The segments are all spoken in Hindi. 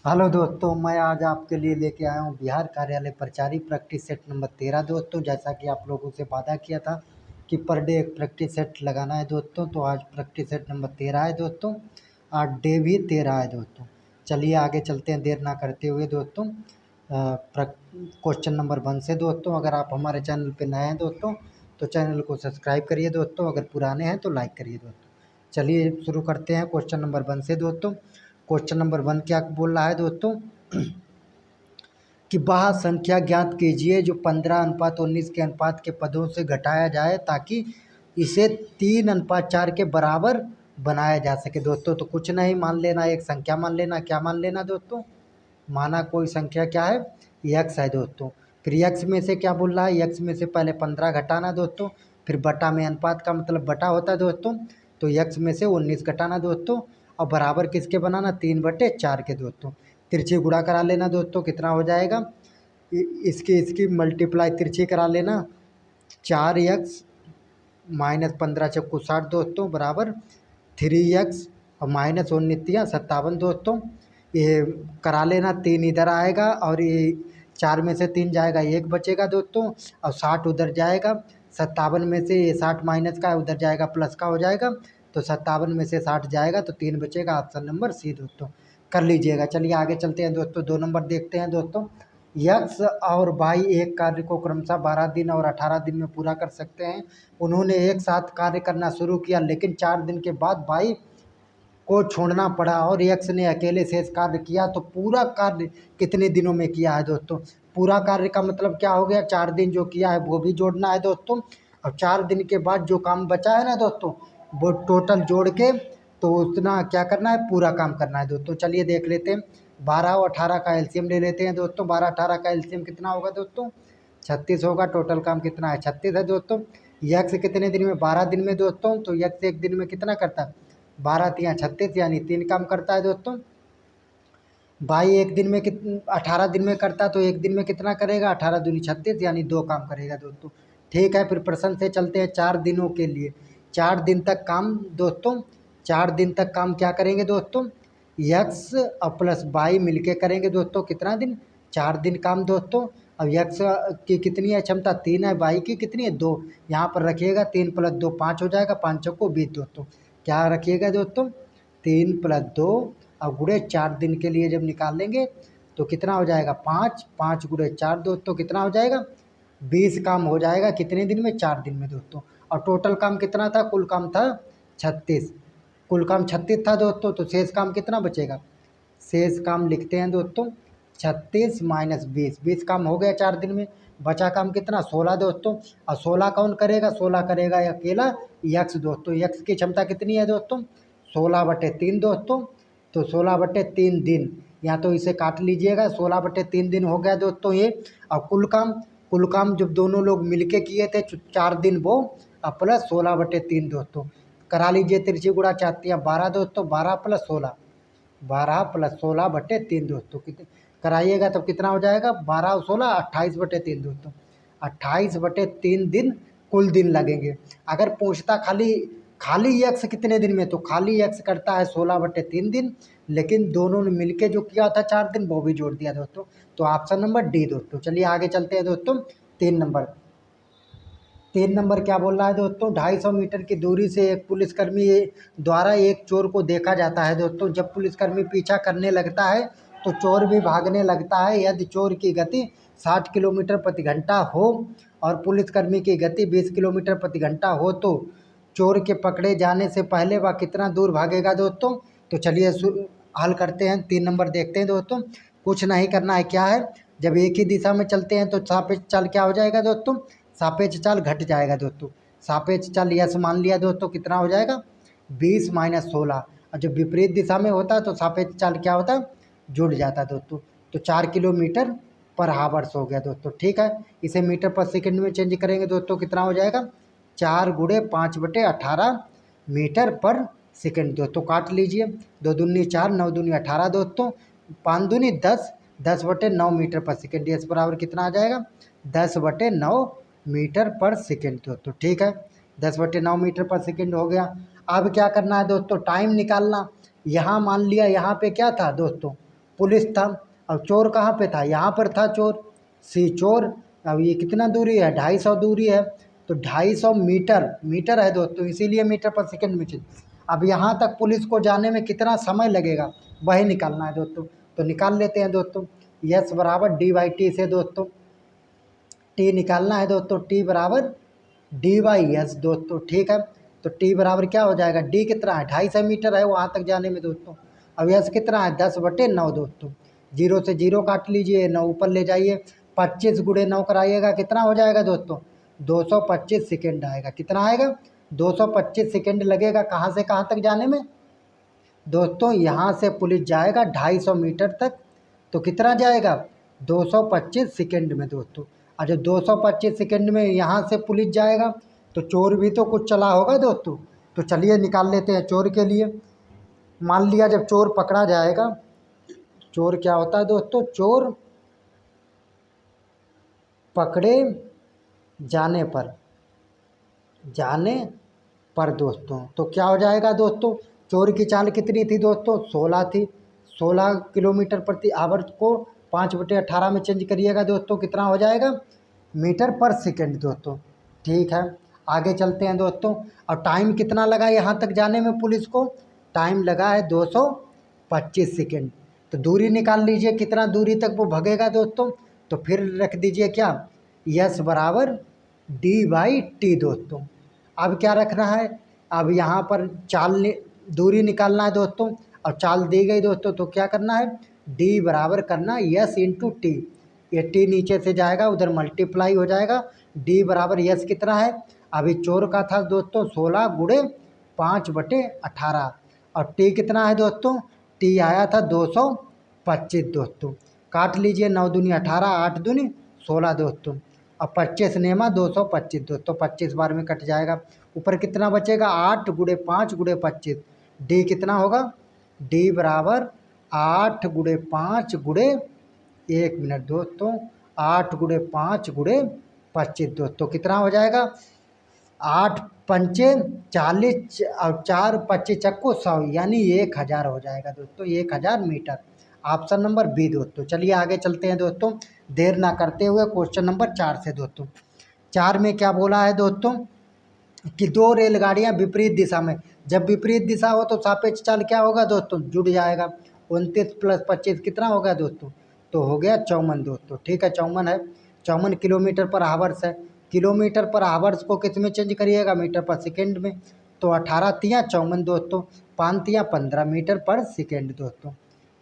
हेलो दोस्तों, मैं आज आपके लिए लेके आया हूँ बिहार कार्यालय प्रचारी प्रैक्टिस सेट नंबर 13। दोस्तों, जैसा कि आप लोगों से वादा किया था कि पर डे एक प्रैक्टिस सेट लगाना है दोस्तों, तो आज प्रैक्टिस सेट नंबर 13 है दोस्तों। आज डे भी 13 है दोस्तों। चलिए आगे चलते हैं देर ना करते हुए दोस्तों। क्वेश्चन नंबर 1 से दोस्तों, अगर आप हमारे चैनल पे नए हैं दोस्तों तो चैनल को सब्सक्राइब करिए दोस्तों, अगर पुराने हैं तो लाइक करिए दोस्तों। चलिए शुरू करते हैं क्वेश्चन नंबर 1 से दोस्तों। क्वेश्चन नंबर 1 क्या बोल रहा है दोस्तों कि वह संख्या ज्ञात कीजिए जो 15:19 के अनुपात के पदों से घटाया जाए ताकि इसे 3:4 के बराबर बनाया जा सके दोस्तों। तो कुछ नहीं, मान लेना एक संख्या मान लेना। क्या मान लेना दोस्तों? माना कोई संख्या क्या है, यक्स है दोस्तों। फिर यक्स में से क्या बोल रहा है, यक्स में से पहले 15 घटाना दोस्तों। फिर बटा में अनुपात का मतलब बटा होता है दोस्तों, तो यक्स में से 19 घटाना दोस्तों। और बराबर किसके बनाना, 3/4 के दोस्तों। तिरछी गुणा करा लेना दोस्तों, कितना हो जाएगा, इसकी मल्टीप्लाई तिरछी करा लेना। 4x माइनस 15×6=60 दोस्तों, बराबर 3x और माइनस 19×57 दोस्तों। ये करा लेना, 3 इधर आएगा और ये 4 में से 3 जाएगा, 1 बचेगा दोस्तों। और 60 उधर जाएगा, 57 में से ये 60 माइनस का उधर जाएगा, प्लस का हो जाएगा। तो 57 में से 60 जाएगा तो 3 बचेगा। ऑप्शन नंबर सी दोस्तों कर लीजिएगा। चलिए आगे चलते हैं दोस्तों, 2 नंबर देखते हैं दोस्तों। यक्स और वाई एक कार्य को क्रमशः 12 दिन और 18 दिन में पूरा कर सकते हैं। उन्होंने एक साथ कार्य करना शुरू किया, लेकिन 4 दिन के बाद वाई को छोड़ना पड़ा और यक्स ने अकेले शेष कार्य किया। तो पूरा कार्य कितने दिनों में किया है दोस्तों? पूरा कार्य का मतलब क्या हो गया, 4 दिन जो किया है वो भी जोड़ना है दोस्तों। और 4 दिन के बाद जो काम बचा है ना दोस्तों, वो टोटल जोड़ के तो उतना क्या करना है, पूरा काम करना है दोस्तों। चलिए देख लेते हैं। 12 और 18 का एलसीएम ले लेते हैं दोस्तों। 12-18 का एलसीएम कितना होगा दोस्तों? 36 होगा। टोटल काम कितना है, 36 है दोस्तों। यक्स कितने दिन में, 12 दिन में दोस्तों। तो यक्स एक दिन में कितना करता है, 12×3=36 यानी 3 काम करता है दोस्तों। बाई एक दिन में 18 दिन में करता, तो एक दिन में कितना करेगा, 18×2=36 यानी 2 काम करेगा दोस्तों। ठीक है, फिर प्रश्न से चलते हैं 4 दिनों के लिए। 4 दिन तक काम दोस्तों, 4 दिन तक काम क्या करेंगे दोस्तों, यक्स और प्लस बाई मिलके करेंगे दोस्तों। कितना दिन, 4 दिन काम दोस्तों। अब यक्स की कितनी है क्षमता, 3 है। बाई की कितनी है, 2। यहाँ पर रखिएगा 3 + 2 5 हो जाएगा, 5×4=20 दोस्तों। क्या रखिएगा दोस्तों, 3 + 2 और गुणे 4 दिन के लिए जब निकालेंगे तो कितना हो जाएगा, 5। 5×4 दोस्तों कितना हो जाएगा, 20 काम हो जाएगा। कितने दिन में, 4 दिन में दोस्तों। और टोटल काम कितना था, कुल काम था 36। कुल काम 36 था दोस्तों, तो शेष काम कितना बचेगा, शेष काम लिखते हैं दोस्तों 36 - 20। 20 काम हो गया 4 दिन में। बचा काम कितना, 16 दोस्तों। और 16 कौन करेगा, 16 करेगा अकेला यक्स दोस्तों। यक्स की क्षमता कितनी है दोस्तों, 16/3 दोस्तों। तो 16/3 दिन, या तो इसे काट लीजिएगा, 16/3 दिन हो गया दोस्तों ये। और कुल काम जब दोनों लोग मिलके किए थे 4 दिन वो, और प्लस 16/3 दोस्तों। करा लीजिए तिरछी गुणा, 4×3=12 दोस्तों। 12 + 16, 12 + 16/3 दोस्तों। कितने कराइएगा तब कितना हो जाएगा, 12 और 16 28/3 दोस्तों। 28/3 दिन कुल दिन लगेंगे। अगर पूछता खाली खाली यक्स कितने दिन में, तो खाली यक्स करता है 16/3 दिन, लेकिन दोनों ने मिलके जो किया था 4 दिन वो भी जोड़ दिया दोस्तों। तो ऑप्शन नंबर डी दोस्तों। चलिए आगे चलते हैं दोस्तों, 3 नंबर। 3 नंबर क्या बोल रहा है दोस्तों, 250 मीटर की दूरी से एक पुलिसकर्मी द्वारा एक चोर को देखा जाता है दोस्तों। जब पुलिसकर्मी पीछा करने लगता है तो चोर भी भागने लगता है। यदि चोर की गति 60 किलोमीटर प्रति घंटा हो और पुलिसकर्मी की गति 20 किलोमीटर प्रति घंटा हो, तो चोर के पकड़े जाने से पहले वह कितना दूर भागेगा दोस्तों? तो चलिए हल करते हैं। 3 नंबर देखते हैं दोस्तों। कुछ नहीं करना है, क्या है, जब एक ही दिशा में चलते हैं तो सापेक्ष चाल क्या हो जाएगा दोस्तों, सापेक्ष चाल घट जाएगा दोस्तों। सापेक्ष चाल यस मान लिया दोस्तों, कितना हो जाएगा, 20 - 16। और जब विपरीत दिशा में होता है तो सापेक्ष चाल क्या होता है, जुड़ जाता है दोस्तों। तो 4 किलोमीटर पर हावर्स हो गया दोस्तों। ठीक है, इसे मीटर पर सेकंड में चेंज करेंगे दोस्तों, कितना हो जाएगा, 4×5/18 मीटर पर सेकंड दोस्तों। काट लीजिए, 2 दूनी 4, 9 दूनी 18 दोस्तों, 5 दूनी 10, 10/9 मीटर पर सेकंड। एस बराबर कितना आ जाएगा, 10/9 मीटर पर सेकंड दोस्तों। ठीक है, 10/9 मीटर पर सेकंड हो गया। अब क्या करना है दोस्तों, टाइम निकालना। यहाँ मान लिया यहाँ पे क्या था दोस्तों, पुलिस था। अब चोर कहाँ पे था, यहाँ पर था चोर, सी चोर। अब ये कितना दूरी है, 250 दूरी है, तो 250 मीटर, मीटर है दोस्तों, इसीलिए मीटर पर सेकंड में चल। अब यहाँ तक पुलिस को जाने में कितना समय लगेगा, वही निकालना है दोस्तों। तो निकाल लेते हैं दोस्तों। यस बराबर डी बाई टी से दोस्तों टी निकालना है दोस्तों, टी बराबर डी बाई एस दोस्तों, ठीक है। तो टी बराबर क्या हो जाएगा, डी कितना है, 250 मीटर है वहाँ तक जाने में दोस्तों। अब एस कितना है, 10/9 दोस्तों। जीरो से जीरो काट लीजिए, 9 ऊपर ले जाइए, 25 गुणे 9 कराइएगा, कितना हो जाएगा दोस्तों, 225 सेकेंड आएगा। कितना आएगा, 225 सेकेंड लगेगा कहाँ से कहाँ तक जाने में दोस्तों। यहाँ से पुलिस जाएगा 250 मीटर तक, तो कितना जाएगा, 225 सेकेंड में दोस्तों। और जब 225 सेकेंड में यहाँ से पुलिस जाएगा, तो चोर भी तो कुछ चला होगा दोस्तों। तो चलिए निकाल लेते हैं चोर के लिए। मान लिया जब चोर पकड़ा जाएगा, चोर क्या होता है दोस्तों, चोर पकड़े जाने पर, जाने पर दोस्तों, तो क्या हो जाएगा दोस्तों, चोर की चाल कितनी थी दोस्तों, 16 थी। 16 किलोमीटर प्रति आवर को 5/18 में चेंज करिएगा दोस्तों, कितना हो जाएगा, मीटर पर सेकेंड दोस्तों, ठीक है। आगे चलते हैं दोस्तों। और टाइम कितना लगा यहाँ तक जाने में पुलिस को, टाइम लगा है 225 सेकेंड। तो दूरी निकाल लीजिए, कितना दूरी तक वो भगेगा दोस्तों। तो फिर रख दीजिए क्या, यस बराबर डी बाई टी दोस्तों। अब क्या रखना है, अब यहाँ पर दूरी निकालना है दोस्तों। और चाल दी गई दोस्तों, तो क्या करना है, डी बराबर करना यस इंटू टी। ये टी नीचे से जाएगा, उधर मल्टीप्लाई हो जाएगा। डी बराबर यस कितना है, अभी चोर का था दोस्तों 16 गुणे 5/18। और टी कितना है दोस्तों, टी आया था 225 दोस्तों। काट लीजिए, 9 दूनी 18, 8 दूनी 16 दोस्तों। अब 25 नेमा 225 दोस्तों, 25 बार में कट जाएगा। ऊपर कितना बचेगा, 8 गुणे 5 गुणे 25। डी कितना होगा, डी बराबर 8 गुणे 5 गुणे, 1 मिनट दोस्तों, 8 गुणे 5 गुणे 25 दोस्तों, कितना हो जाएगा, 8 पंचे 40 और 4 25 चक्को 100, यानी 1000 हो जाएगा दोस्तों, 1000 मीटर। ऑप्शन नंबर बी दोस्तों। चलिए आगे चलते हैं दोस्तों, देर ना करते हुए क्वेश्चन नंबर 4 से दोस्तों। 4 में क्या बोला है दोस्तों, कि 2 रेलगाड़ियां विपरीत दिशा में, जब विपरीत दिशा हो तो सापेक्ष चाल क्या होगा दोस्तों, जुड़ जाएगा। 29 + 25 कितना हो गया दोस्तों, तो हो गया 54 दोस्तों, ठीक है। 54 है, 54 किलोमीटर पर आवर्स है। किलोमीटर पर आवर्स को किस में चेंज करिएगा, मीटर पर सेकेंड में। तो 18 तियाँ 54 दोस्तों, 5 तियाँ 15 मीटर पर सेकेंड दोस्तों।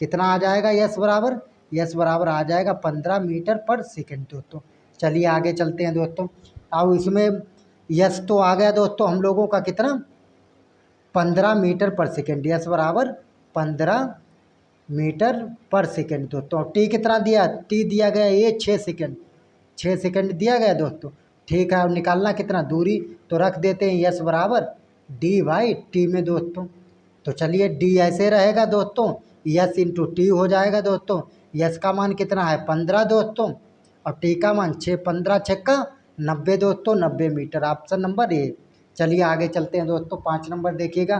कितना आ जाएगा, यस बराबर आ जाएगा 15 मीटर पर सेकेंड दोस्तों। चलिए आगे चलते हैं दोस्तों। अब इसमें यस तो आ गया दोस्तों हम लोगों का कितना, 15 मीटर पर सेकेंड, यस बराबर 15 मीटर पर सेकेंड दोस्तों। टी कितना दिया, टी दिया गया ये 6 सेकेंड, 6 सेकेंड दिया गया दोस्तों, ठीक है। और निकालना कितना दूरी, तो रख देते हैं यस बराबर डी बाई टी में दोस्तों। तो चलिए डी ऐसे रहेगा दोस्तों, यस इंटू टी हो जाएगा दोस्तों। यस का मान कितना है 15 दोस्तों, और टी का मान 6, 15 छक्का 90 दोस्तों, 90 मीटर, ऑप्शन नंबर ए। चलिए आगे चलते हैं दोस्तों, 5 नंबर देखिएगा।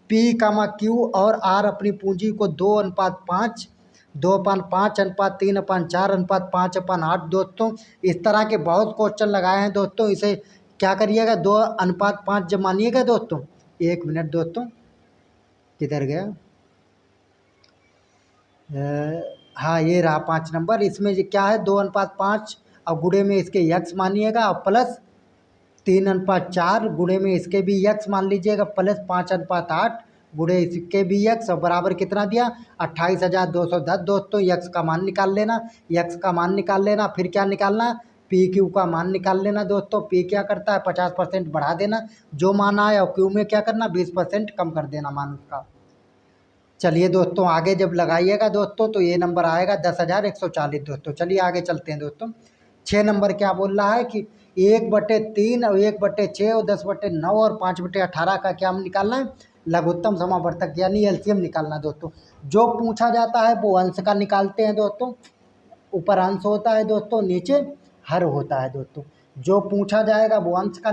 पी कामा क्यू और आर अपनी पूंजी को 2:5, 2:5, 3:4, 5:5 दोस्तों। इस तरह के बहुत क्वेश्चन लगाए हैं दोस्तों। इसे क्या करिएगा, 2:5 जब मानिएगा दोस्तों। 1 मिनट दोस्तों, किधर गया, हाँ ये रहा 5 नंबर। इसमें क्या है, 2:5 और गुणे में इसके यक्स मानिएगा, और प्लस 3:4 गुणे में इसके भी यक्स मान लीजिएगा, प्लस 5:8 गुणे इसके भी यक्स, और बराबर कितना दिया, 28,210 दोस्तों। यक्स का मान निकाल लेना, यक्स का मान निकाल लेना, फिर क्या निकालना, पी क्यू का मान निकाल लेना दोस्तों। पी क्या करता है, 50% बढ़ा देना जो मान आया, और क्यू में क्या करना, 20% कम कर देना मान उसका। चलिए दोस्तों आगे जब लगाइएगा दोस्तों, तो ये नंबर आएगा 10,140 दोस्तों। चलिए आगे चलते हैं दोस्तों। 6 नंबर क्या बोल रहा है कि 1/3 और 1/6 और 10/9 और 5/18 का क्या निकालना है, लघुत्तम समावर्तक यानी एलसीएम निकालना दोस्तों। जो पूछा जाता है वो अंश का निकालते हैं दोस्तों, ऊपर अंश होता है दोस्तों, नीचे हर होता है दोस्तों। जो पूछा जाएगा वो अंश का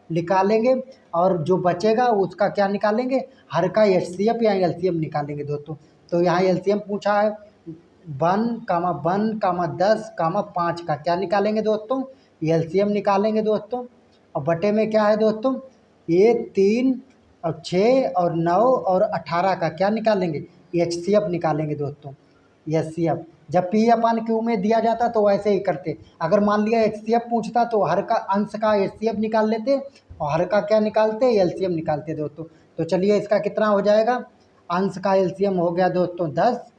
निकालेंगे, और जो बचेगा उसका क्या निकालेंगे, हर का एचसीएफ या एलसीएम निकालेंगे दोस्तों। तो यहाँ एलसीएम पूछा है 1,10,5 का क्या निकालेंगे दोस्तों, एलसीएम निकालेंगे दोस्तों। और बटे में क्या है दोस्तों, ये 3 और 6 और 9 और 18 का क्या निकालेंगे, एचसीएफ निकालेंगे दोस्तों, एचसीएफ। जब पी अपान क्यू में दिया जाता तो वैसे ही करते। अगर मान लिया एचसीएफ पूछता तो हर का अंश का एचसीएफ निकाल लेते और हर का क्या निकालते, एलसीएम निकालते दोस्तों। तो चलिए इसका कितना हो जाएगा, अंश का एलसीएम हो गया दोस्तों 10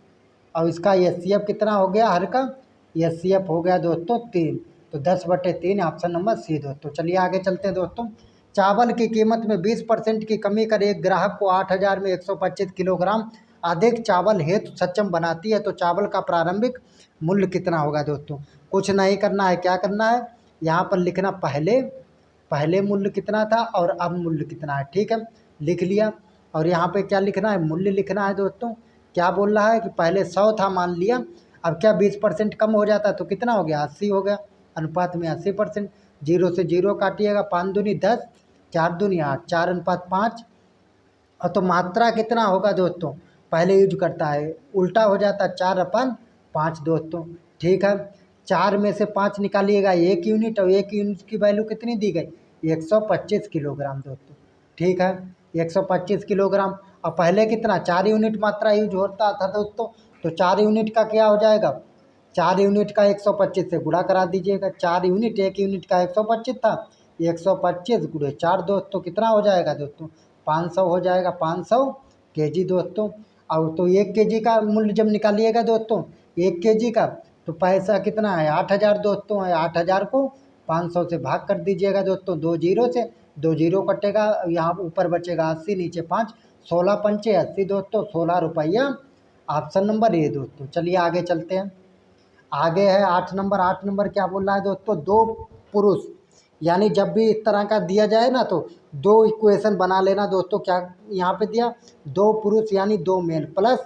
और इसका एचसीएफ कितना हो गया, हर का एचसीएफ हो गया दोस्तों 3। तो 10/3 ऑप्शन नंबर सी दोस्तों। चलिए आगे चलते हैं दोस्तों। चावल की कीमत में 20% की कमी कर एक ग्राहक को 8,000 में 125 किलोग्राम अधिक चावल हेतु सक्षम बनाती है, तो चावल का प्रारंभिक मूल्य कितना होगा दोस्तों। कुछ नहीं करना है, क्या करना है, यहाँ पर लिखना पहले मूल्य कितना था और अब मूल्य कितना है, ठीक है, लिख लिया। और यहाँ पे क्या लिखना है, मूल्य लिखना है दोस्तों। क्या बोल रहा है कि पहले 100 था मान लिया, अब क्या 20% कम हो जाता तो कितना हो गया, 80 हो गया, अनुपात में 80%। 0 से 0 काटिएगा, 5 दूनी 10, 4 दूनी 8, 4:5। और तो मात्रा कितना होगा दोस्तों, पहले यूज करता है उल्टा हो जाता, 4/5 दोस्तों, ठीक है। 4 में से 5 निकालिएगा 1 यूनिट, और 1 यूनिट की वैल्यू कितनी दी गई, 125 किलोग्राम दोस्तों, ठीक है, 125 किलोग्राम। और पहले कितना 4 यूनिट मात्रा यूज होता था दोस्तों, तो 4 यूनिट का क्या हो जाएगा, 4 यूनिट का 125 से गुणा करा दीजिएगा। 4 यूनिट, 1 यूनिट का 125 था, 125 गुणे 4 दोस्तों कितना हो जाएगा दोस्तों, 500 हो जाएगा, 500 केजी दोस्तों। और तो 1 केजी का मूल्य जब निकालिएगा दोस्तों, 1 केजी का, तो पैसा कितना है 8,000 दोस्तों है। 8,000 को 500 से भाग कर दीजिएगा दोस्तों, 2 जीरो से, 2 जीरो कटेगा, यहाँ ऊपर बचेगा 80, नीचे 5, 16 पंचे 80 दोस्तों, 16 रुपया ऑप्शन नंबर ए दोस्तों। चलिए आगे चलते हैं। आगे है 8 नंबर। 8 नंबर क्या बोल रहा है दोस्तों, 2 पुरुष, यानी जब भी इस तरह का दिया जाए ना तो 2 इक्वेशन बना लेना दोस्तों। क्या यहाँ पे दिया, 2 पुरुष यानी 2 मेल प्लस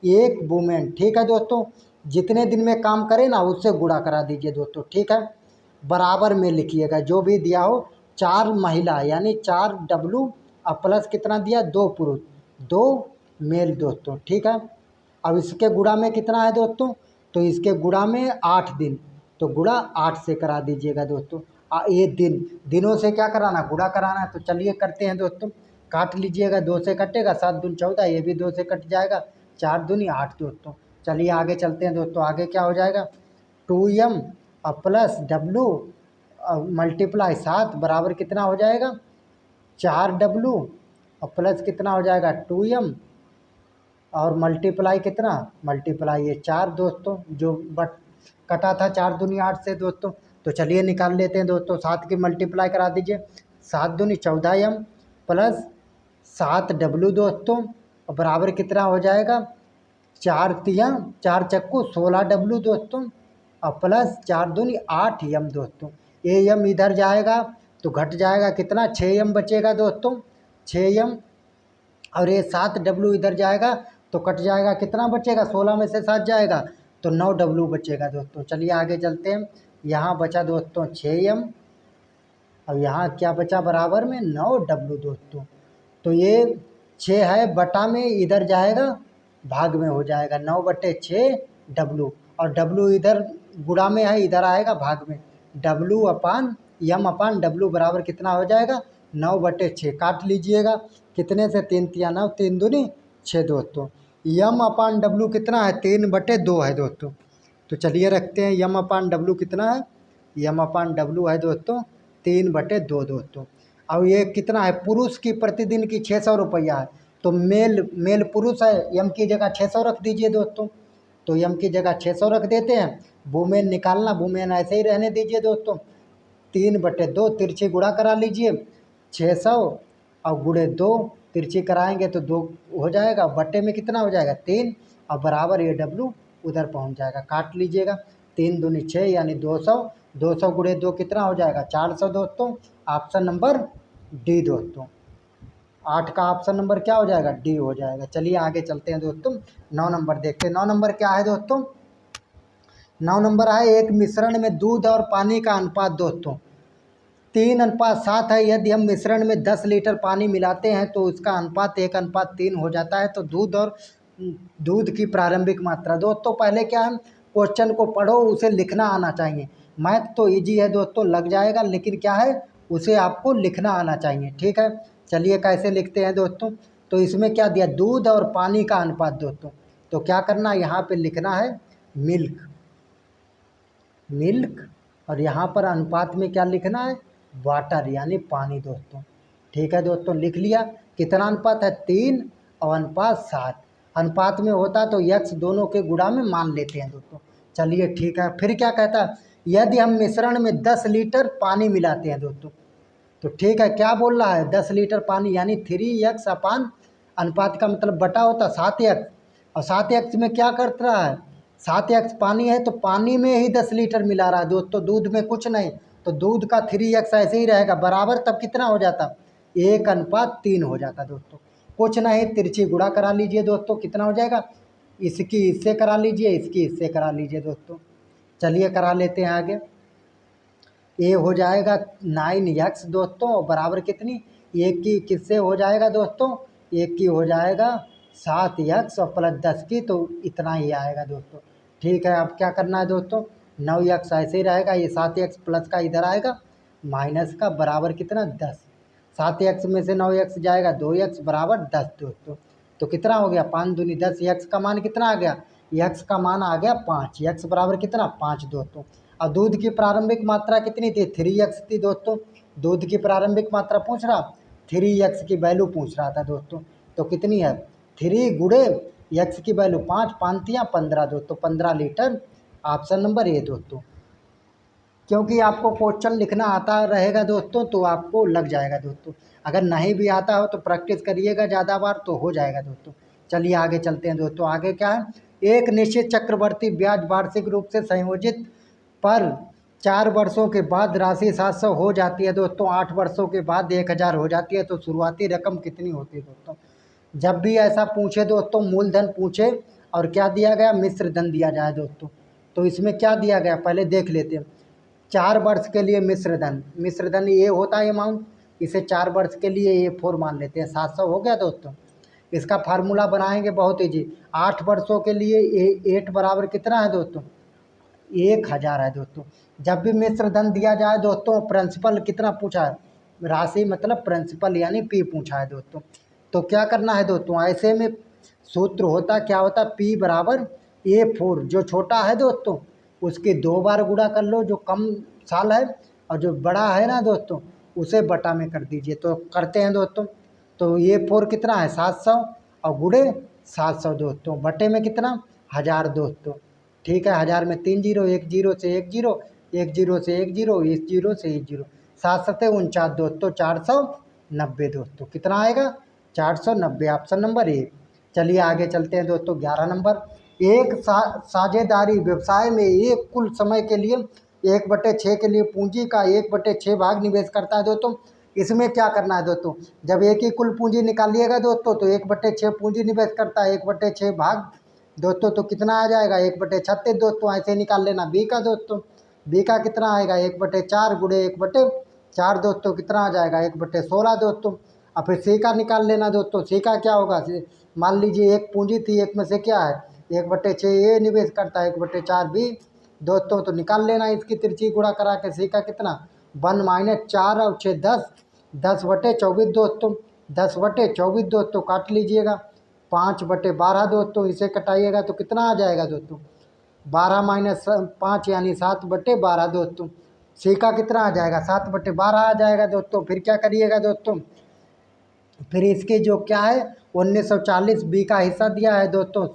1 वुमेन, ठीक है दोस्तों। जितने दिन में काम करे ना उससे गुणा करा दीजिए दोस्तों, ठीक है, बराबर में लिखिएगा जो भी दिया हो। 4 महिला यानी 4W और प्लस कितना दिया, 2 पुरुष 2 मेल दोस्तों, ठीक है। अब इसके गुणा में कितना है दोस्तों, तो इसके गुणा में 8 दिन, तो गुणा 8 से करा दीजिएगा दोस्तों। ये दिनों से क्या कराना, गुणा कराना है। तो चलिए करते हैं दोस्तों, काट लीजिएगा, 2 से कटेगा, 7 दूनी 14, ये भी 2 से कट जाएगा, 4 दूनी 8 दोस्तों। चलिए आगे चलते हैं दोस्तों। आगे क्या हो जाएगा, 2m और प्लस W मल्टीप्लाई 7 बराबर कितना हो जाएगा, 4W और प्लस कितना हो जाएगा 2m और मल्टीप्लाई कितना, मल्टीप्लाई ये 4 दोस्तों, जो बट कटा था 4 दूनी 8 से दोस्तों। तो चलिए निकाल लेते हैं दोस्तों, 7 की मल्टीप्लाई करा दीजिए, 7 दूनी 14m प्लस 7W दोस्तों, और बराबर कितना हो जाएगा, 4 तिया 4 चक्कू 16W दोस्तों, और प्लस 4 दूनी 8m दोस्तों। am इधर जाएगा तो घट जाएगा कितना, 6m बचेगा दोस्तों, 6m। और ये 7W इधर जाएगा तो कट जाएगा, कितना बचेगा, 16 में से 7 जाएगा तो 9W बचेगा दोस्तों। चलिए आगे चलते हैं। यहाँ बचा दोस्तों 6m और यहाँ क्या बचा बराबर में 9W दोस्तों। तो ये 6 है बटा में, इधर जाएगा भाग में हो जाएगा, 9/6W, और W इधर गुणा में है, इधर आएगा भाग में, W/M/W बराबर कितना हो जाएगा, 9/6। काट लीजिएगा, कितने से, 3 तिया 9, 3 दूनी 6 दोस्तों। M/W कितना है, 3/2 है दोस्तों। तो चलिए रखते हैं, M/W कितना है, M/W है दोस्तों 3/2 दोस्तों। अब ये कितना है, पुरुष की प्रतिदिन की 600 रुपया है, तो मेल पुरुष है, M की जगह 600 रख दीजिए दोस्तों। तो M की जगह 600 रख देते हैं, वुमेन निकालना, वुमेन ऐसे ही रहने दीजिए दोस्तों। 3/2 तिरछी गुणा करा लीजिए, 600 और गुणे 2 तिरछी कराएंगे तो 2 हो जाएगा, बट्टे में कितना हो जाएगा 3, और बराबर ये W उधर पहुंच जाएगा। काट लीजिएगा, 3 दूनी 6 यानी 200, 200 गुणे 2 कितना हो जाएगा 400 दोस्तों। ऑप्शन नंबर डी दोस्तों, 8 का ऑप्शन नंबर क्या हो जाएगा, डी हो जाएगा। चलिए आगे चलते हैं दोस्तों, 9 नंबर देखते हैं। 9 नंबर क्या है दोस्तों, 9 नंबर है, एक मिश्रण में दूध और पानी का अनुपात दोस्तों 3:7 है। यदि हम मिश्रण में 10 लीटर पानी मिलाते हैं तो उसका अनुपात 1:3 हो जाता है। तो दूध और दूध की प्रारंभिक मात्रा। दोस्तों पहले क्या है, क्वेश्चन को पढ़ो, उसे लिखना आना चाहिए। मैथ तो इजी है दोस्तों, लग जाएगा, लेकिन क्या है, उसे आपको लिखना आना चाहिए। ठीक है, चलिए कैसे लिखते हैं दोस्तों। तो इसमें क्या दिया, दूध और पानी का अनुपात दोस्तों। तो क्या करना, यहाँ पे लिखना है मिल्क, मिल्क, और यहाँ पर अनुपात में क्या लिखना है, वाटर यानी पानी दोस्तों। ठीक है दोस्तों, लिख लिया। कितना अनुपात है, 3 और अनुपात 7। अनुपात में होता तो यक्स दोनों के गुणा में मान लेते हैं दोस्तों। चलिए ठीक है, फिर क्या कहता है, यदि हम मिश्रण में 10 लीटर पानी मिलाते हैं दोस्तों। तो ठीक है, क्या बोल रहा है, 10 लीटर पानी यानी 3x अपान अनुपात का मतलब बटा होता 7x, और 7x में क्या कर रहा है, 7x पानी है तो पानी में ही 10 लीटर मिला रहा है दोस्तों, दूध में कुछ नहीं। तो दूध का 3x ऐसे ही रहेगा बराबर, तब कितना हो जाता, 1:3 हो जाता दोस्तों। कुछ नहीं, तिरछी गुणा करा लीजिए दोस्तों, कितना हो जाएगा, इसकी इससे करा लीजिए, इसकी इससे करा लीजिए दोस्तों। चलिए करा लेते हैं आगे। ये हो जाएगा 9x दोस्तों, और बराबर कितनी, एक की किससे हो जाएगा दोस्तों, एक की हो जाएगा 7x और प्लस 10 की, तो इतना ही आएगा दोस्तों। ठीक है, अब क्या करना है दोस्तों, 9x ऐसे ही रहेगा, ये 7x प्लस का इधर आएगा माइनस का, बराबर कितना 10। 7x में से 9x जाएगा, 2x बराबर 10 दोस्तों। तो कितना हो गया, 5 दूनी 10, x का मान कितना आ गया, x का मान आ गया 5, x बराबर कितना 5 दोस्तों। और दूध की प्रारंभिक मात्रा कितनी थी, 3x थी दोस्तों। दूध की प्रारंभिक मात्रा पूछ रहा, 3x की वैल्यू पूछ रहा था दोस्तों। तो कितनी है, 3 गुणे x की वैल्यू 5, 5 15 दोस्तों, 15 लीटर। ऑप्शन नंबर ए दोस्तों। क्योंकि आपको क्वेश्चन लिखना आता रहेगा दोस्तों, तो आपको लग जाएगा दोस्तों। अगर नहीं भी आता हो तो प्रैक्टिस करिएगा ज़्यादा बार, तो हो जाएगा दोस्तों। चलिए आगे चलते हैं दोस्तों। आगे क्या है, एक निश्चित चक्रवर्ती ब्याज वार्षिक रूप से संयोजित पर 4 वर्षों के बाद राशि 700 हो जाती है दोस्तों, 8 वर्षों के बाद 1000 हो जाती है, तो शुरुआती रकम कितनी होती है दोस्तों। जब भी ऐसा पूछे दोस्तों, मूलधन पूछे और क्या दिया गया, मिश्र धन दिया जाए दोस्तों। तो इसमें क्या दिया गया, पहले देख लेते हैं। 4 वर्ष के लिए मिश्र धन ये होता है अमाउंट, इसे 4 वर्ष के लिए ये 4 मान लेते हैं, 700 हो गया दोस्तों। इसका फार्मूला बनाएंगे बहुत ईजी, 8 वर्षों के लिए 8 बराबर कितना है दोस्तों, 1000 है दोस्तों। जब भी मिश्र धन दिया जाए दोस्तों, प्रिंसिपल कितना पूछा है, राशि मतलब प्रिंसिपल यानी पी पूछा है दोस्तों। तो क्या करना है दोस्तों, ऐसे में सूत्र होता क्या होता, पी बराबर A4, जो छोटा है दोस्तों उसके 2 बार गुणा कर लो, जो कम साल है, और जो बड़ा है ना दोस्तों उसे बटा में कर दीजिए। तो करते हैं दोस्तों। तो A4 कितना है 700, और गुणे 700 दोस्तों, बटे में कितना 1000 दोस्तों। ठीक है, 1000 में 3 जीरो, 1 जीरो से 1 जीरो, 1 जीरो से 1 जीरो, इस जीरो से 1 जीरो, 7 सत्ते 49 दोस्तों, 490 दोस्तों। कितना आएगा, 490, ऑप्शन नंबर ए। चलिए आगे चलते हैं दोस्तों। 11 नंबर, एक साझेदारी व्यवसाय में एक कुल समय के लिए 1/6 के लिए पूंजी का 1/6 भाग निवेश करता है दोस्तों। इसमें क्या करना है दोस्तों, जब एक ही कुल पूंजी निकालिएगा दोस्तों, तो 1/6 पूंजी निवेश करता है, 1/6 भाग दोस्तों, तो कितना आ जाएगा 1/36 दोस्तों। ऐसे निकाल लेना बी का दोस्तों, बी का कितना आएगा 1/4 गुणे 1/4 दोस्तों, कितना आ जाएगा 1/16 दोस्तों। और फिर सी का निकाल लेना दोस्तों, सी का क्या होगा, मान लीजिए एक पूंजी थी, एक में से क्या है 1/6 ये निवेश करता है, 1/4 बी दोस्तों। तो निकाल लेना इसकी तिरछी गुणा करा के, सी का कितना 1 - 4 और 6 10, 10/24 दोस्तों, 10/24 दोस्तों काट लीजिएगा, 5/12 दोस्तों, इसे कटाइएगा तो कितना आ जाएगा दोस्तों, 12 - 5 यानी 7/12 दोस्तों। सी का कितना आ जाएगा 7/12 आ जाएगा दोस्तों। फिर क्या करिएगा दोस्तों, फिर इसके जो क्या है 1940 बी का हिस्सा दिया है दोस्तों।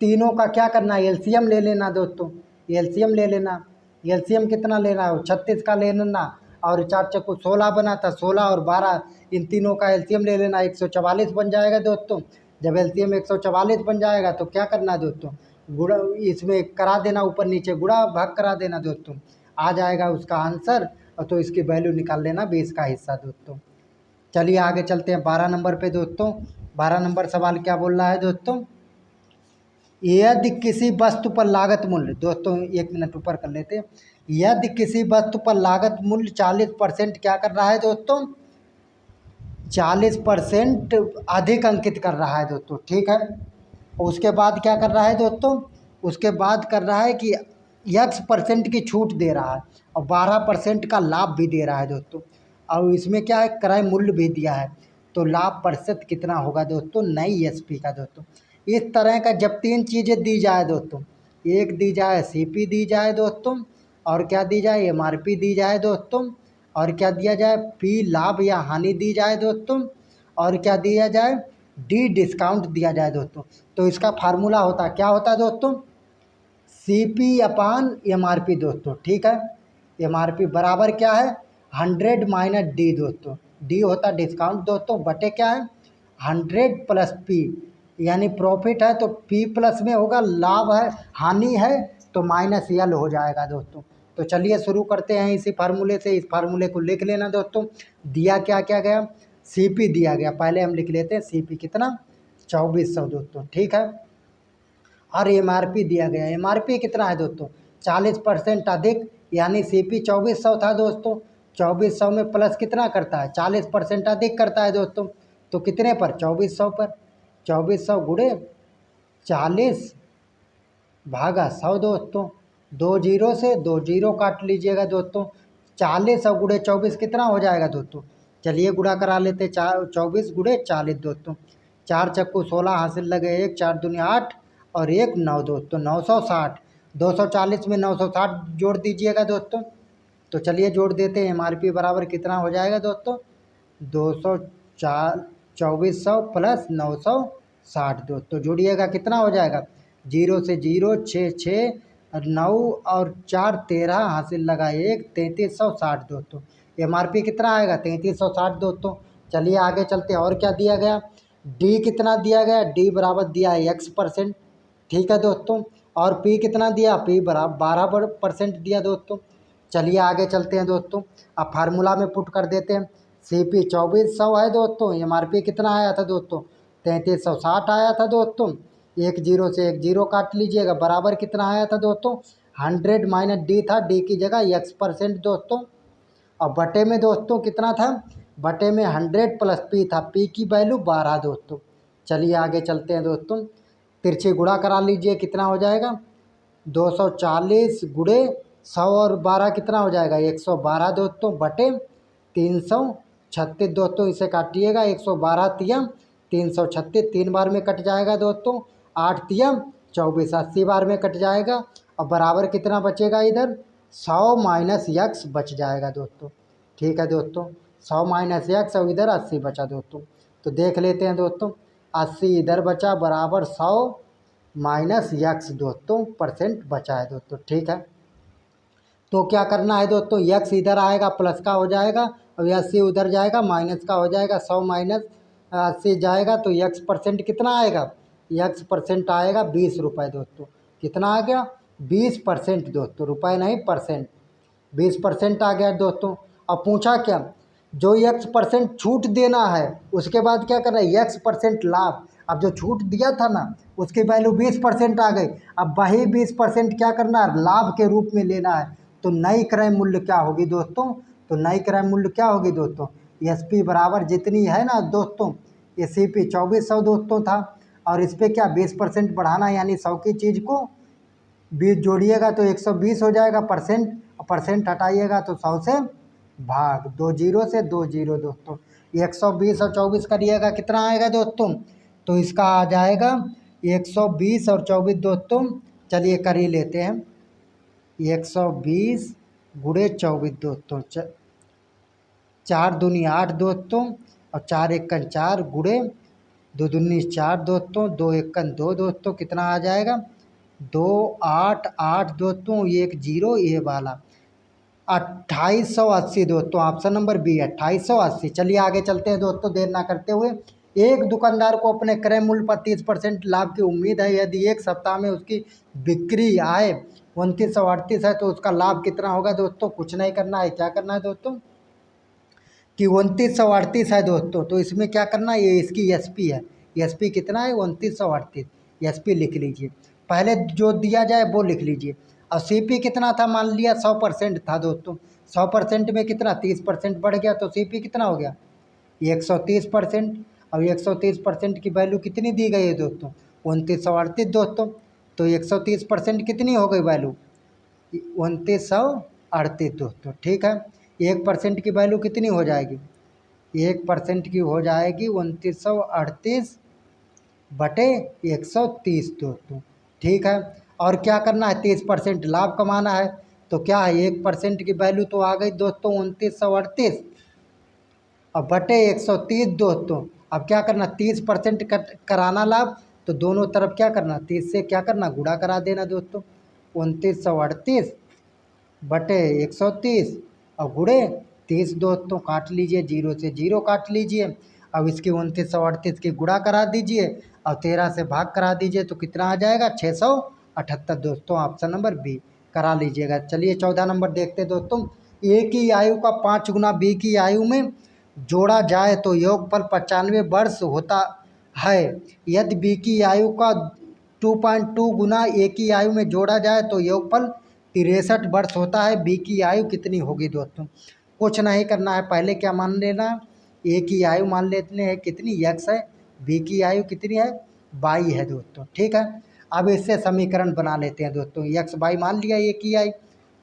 तीनों का क्या करना है, एलसीएम ले लेना दोस्तों, एलसीएम ले लेना। एलसीएम कितना लेना है, 36 का ले लेना, और 4 चक्कू 16 बना था, 16 और 12 इन तीनों का एलसीएम ले लेना, 144 बन जाएगा दोस्तों। जब एलसीएम 144 बन जाएगा तो क्या करना है दोस्तों, गुणा इसमें करा देना, ऊपर नीचे गुणा भाग करा देना दोस्तों, आ जाएगा उसका आंसर। और तो इसकी वैल्यू निकाल लेना 20 का हिस्सा दोस्तों। चलिए आगे चलते हैं 12 नंबर पे दोस्तों। 12 नंबर सवाल क्या बोल रहा है दोस्तों, यदि किसी वस्तु पर लागत मूल्य दोस्तों, 1 मिनट ऊपर कर लेते हैं। यदि किसी वस्तु पर लागत मूल्य 40% क्या कर रहा है दोस्तों, 40% अधिक अंकित कर रहा है दोस्तों। ठीक है, और उसके बाद क्या कर रहा है दोस्तों, उसके बाद कर रहा है कि X% की छूट दे रहा है और 12% का लाभ भी दे रहा है दोस्तों। और इसमें क्या है, क्रय मूल्य भी दिया है। तो लाभ प्रतिशत कितना होगा दोस्तों नई एसपी का दोस्तों। इस तरह का जब 3 चीज़ें दी जाए दोस्तों, एक दी जाए सीपी दी जाए दोस्तों, और क्या दी जाए एमआरपी दी जाए दोस्तों, और क्या दिया जाए पी लाभ या हानि दी जाए दोस्तों, और क्या दिया जाए डी डिस्काउंट दिया जाए दोस्तों। तो इसका फार्मूला होता क्या होता है दोस्तों, सीपी अपान एमआरपी दोस्तों। ठीक है, एमआरपी बराबर क्या है 100 माइनस डी दोस्तों। डी होता डिस्काउंट दोस्तों, बटे क्या है 100 प्लस पी, यानी प्रॉफिट है तो पी प्लस में होगा, लाभ है हानि है तो माइनस यल हो जाएगा दोस्तों। तो चलिए शुरू करते हैं इसी फार्मूले से। इस फार्मूले को लिख लेना दोस्तों। दिया क्या क्या गया, सीपी दिया गया, पहले हम लिख लेते हैं सीपी कितना 2400 दोस्तों। ठीक है, और एमआरपी दिया गया, एमआरपी कितना है दोस्तों 40% अधिक, यानी सीपी 2400 था दोस्तों। 2400 में प्लस कितना करता है 40% अधिक करता है दोस्तों। तो कितने पर 2400 पर, 2400 गुणे 40 भागा 100 दोस्तों। 2 जीरो से 2 जीरो काट लीजिएगा दोस्तों। 40 और गुणे 24 कितना हो जाएगा दोस्तों, चलिए गुणा करा लेते। 24 गुणे 40 दोस्तों, 4 चक्कू 16 हासिल लगे, 1 4 दूनी 8 और 1 9 दोस्तों 960। 240 में 960 जोड़ दीजिएगा दोस्तों। तो चलिए जोड़ देते हैं, एमआरपी बराबर कितना हो जाएगा दोस्तों 2400 प्लस 960 दोस्तों। जोड़िएगा कितना हो जाएगा, 0 से 0 6 6 9 और 4 13 हासिल लगा 1 3360 दोस्तों। एमआरपी कितना आएगा 3360 दोस्तों। चलिए आगे चलते हैं, और क्या दिया गया, डी कितना दिया गया, डी बराबर दिया है X%। ठीक है दोस्तों, और पी कितना दिया, पी बराबर 12% दिया दोस्तों। चलिए आगे चलते हैं दोस्तों, अब फार्मूला में पुट कर देते हैं। सीपी 2400 है दोस्तों, एमआरपी कितना आया था दोस्तों 3360 आया था दोस्तों। 1 जीरो से 1 जीरो काट लीजिएगा, बराबर कितना आया था दोस्तों 100 माइनस डी था, डी की जगह X% दोस्तों। और बटे में दोस्तों कितना था, बटे में 100 प्लस पी था, पी की वैल्यू 12 दोस्तों। चलिए आगे चलते हैं दोस्तों, तिरछी गुणा करा लीजिए, कितना हो जाएगा 240 गुणे 100 और 12 कितना हो जाएगा 112 दोस्तों, बटे 336 दोस्तों। इसे काटिएगा, 112 तिया 336 3 बार में कट जाएगा दोस्तों, 8 तिया 24 80 बार में कट जाएगा। और बराबर कितना बचेगा इधर 100 माइनस यक्स बच जाएगा दोस्तों। ठीक है दोस्तों, 100 माइनस यक्स और इधर 80 बचा दोस्तों। तो देख लेते हैं दोस्तों, 80 इधर बचा बराबर 100 माइनस यक्स दोस्तों % बचा है दोस्तों। ठीक है, तो क्या करना है दोस्तों, यक्स इधर आएगा प्लस का हो जाएगा और 80 उधर जाएगा माइनस का हो जाएगा। 100 माइनस 80 जाएगा तो X% कितना आएगा, X% आएगा 20 रुपये दोस्तों। कितना आ गया 20% दोस्तों, रुपये नहीं परसेंट, 20% आ गया दोस्तों। अब पूछा क्या, जो X% छूट देना है उसके बाद क्या करना है X% लाभ। अब जो छूट दिया था ना उसकी वैल्यू 20% आ गई, अब वही 20% क्या करना है लाभ के रूप में लेना है। तो नई क्रय मूल्य क्या होगी दोस्तों, तो नई क्रय मूल्य क्या होगी दोस्तों, एसपी बराबर जितनी है ना दोस्तों, ये सीपी 2400 दोस्तों था, और इस पर क्या 20% बढ़ाना, यानी 100 की चीज़ को 20 जोड़िएगा तो 120 हो जाएगा परसेंट, और परसेंट हटाइएगा तो 100 से भाग, 2 जीरो से 2 जीरो दोस्तों। 120 और 24 करिएगा कितना आएगा दोस्तों, तो इसका आ जाएगा 120 और 24 दोस्तों। चलिए कर ही लेते हैं, 120 गुणे 24 दोस्तों, 4 दूनी 8 दोस्तों, और 4 एकन 4 गुणे 2 दूनी 4 दोस्तों, 2 एकन 2 दोस्तों, कितना आ जाएगा 2 8 8 दोस्तों, 1 जीरो ये वाला 2880 दोस्तों। Option number B 2880। चलिए आगे चलते हैं दोस्तों, देर ना करते हुए। एक दुकानदार को अपने क्रय मूल्य पर 30% लाभ की उम्मीद है। यदि एक सप्ताह में उसकी बिक्री आय 2938 है तो उसका लाभ कितना होगा दोस्तों, कुछ नहीं करना है, क्या करना है दोस्तों कि 2938 है दोस्तों, तो इसमें क्या करना है, ये इसकी एसपी है, एसपी कितना है 2938, एसपी लिख लीजिए, पहले जो दिया जाए वो लिख लीजिए। और सीपी कितना था, मान लिया 100% था दोस्तों, 100% में कितना 30% बढ़ गया तो सीपी कितना हो गया 130%, और 130% की वैल्यू कितनी दी गई है दोस्तों 2938 दोस्तों। तो 130% कितनी हो गई वैल्यू? 2938 दोस्तों। ठीक है, 1% की वैल्यू कितनी हो जाएगी? 1% की हो जाएगी 2938 बटे 130 दोस्तों। ठीक है, और क्या करना है? 30% लाभ कमाना है। तो क्या है, 1% की वैल्यू तो आ गई दोस्तों 2938 और बटे 130 दोस्तों। अब क्या करना? 30% कट कराना लाभ, तो दोनों तरफ क्या करना? 30 से क्या करना? गुणा करा देना दोस्तों। 2938 बटे 130 और गुणे 30 दोस्तों। काट लीजिए, 0 से 0 काट लीजिए। अब इसकी 2938 की गुणा करा दीजिए और 13 से भाग करा दीजिए, तो कितना आ जाएगा? 678 दोस्तों। ऑप्शन नंबर बी करा लीजिएगा। चलिए 14 नंबर देखते हैं दोस्तों। ए की आयु का 5 गुना बी की आयु में जोड़ा जाए तो योगफल 95 वर्ष होता है। यदि बी की आयु का 2.2 गुना ए की आयु में जोड़ा जाए तो योगफल 63 वर्ष होता है। बी की आयु कितनी होगी दोस्तों? कुछ नहीं करना है, पहले क्या मान लेना? ए की आयु मान लेते हैं कितनी? यक्स है। बी की आयु कितनी है? बाई है दोस्तों। ठीक है, अब इससे समीकरण बना लेते हैं दोस्तों। यक्स बाई मान लिया ए की आयु,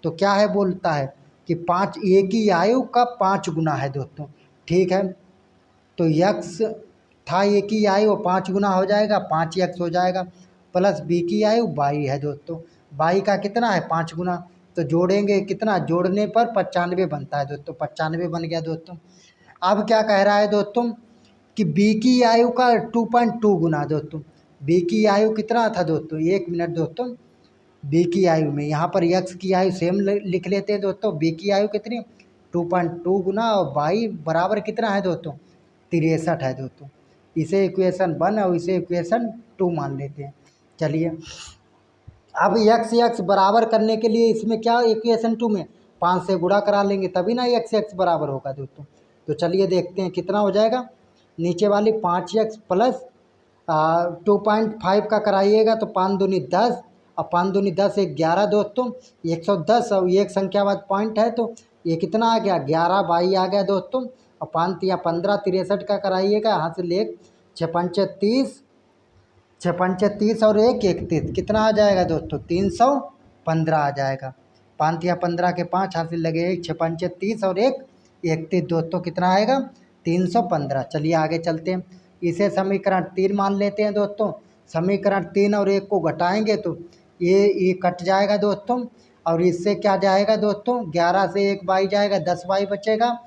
तो क्या है बोलता है कि 5 ए की आयु का 5 गुना है दोस्तों। ठीक है, तो यक्स था ए की आयु 5 गुना हो जाएगा, 5 यक्स हो जाएगा, प्लस बी की आयु बाई है दोस्तों। बाई का कितना है? 5 गुना। तो जोड़ेंगे कितना? जोड़ने पर 95 बनता है दोस्तों। 95 बन गया दोस्तों। अब क्या कह रहा है दोस्तों कि बी की आयु का 2.2 गुना दोस्तों। बी की आयु कितना था दोस्तों? 1 मिनट दोस्तों। बी की आयु में यहाँ पर यक्स की आयु सेम लिख लेते हैं दोस्तों। बी की आयु कितनी? 2.2 गुना और बाई बराबर कितना है दोस्तों? 63 है दोस्तों। इसे इक्वेशन 1 और इसे इक्वेशन 2 मान लेते हैं। चलिए, अब यक्स यक्स बराबर करने के लिए इसमें क्या इक्वेशन 2 में 5 से गुणा करा लेंगे, तभी ना यक्स यक्स बराबर होगा दोस्तों। तो चलिए देखते हैं कितना हो जाएगा। नीचे वाली 5 यक्स प्लस 2.5 का कराइएगा तो 5 दूनी 10 और 5 दूनी 10 एक 11 दोस्तों। 110 और एक संख्या बाद पॉइंट है तो ये कितना आ गया? 11 बाई आ गया दोस्तों। और 5 तिया 15, 63 का कराइएगा, यहाँ से ले 6 पंचे 30, 6 पंचे 30 और 1 31, कितना आ जाएगा दोस्तों? 315 आ जाएगा। 5 तिया 15 के 5 हाथ से लगे 1, 6 पंचे 30 और 1 31 दोस्तों, कितना आएगा? 315। चलिए आगे चलते हैं। इसे समीकरण 3 मान लेते हैं दोस्तों। समीकरण 3 और 1 को घटाएंगे तो ये कट जाएगा दोस्तों। और इससे क्या जाएगा दोस्तों? 11 से 1 बाई जाएगा, 10 बाई बचेगा।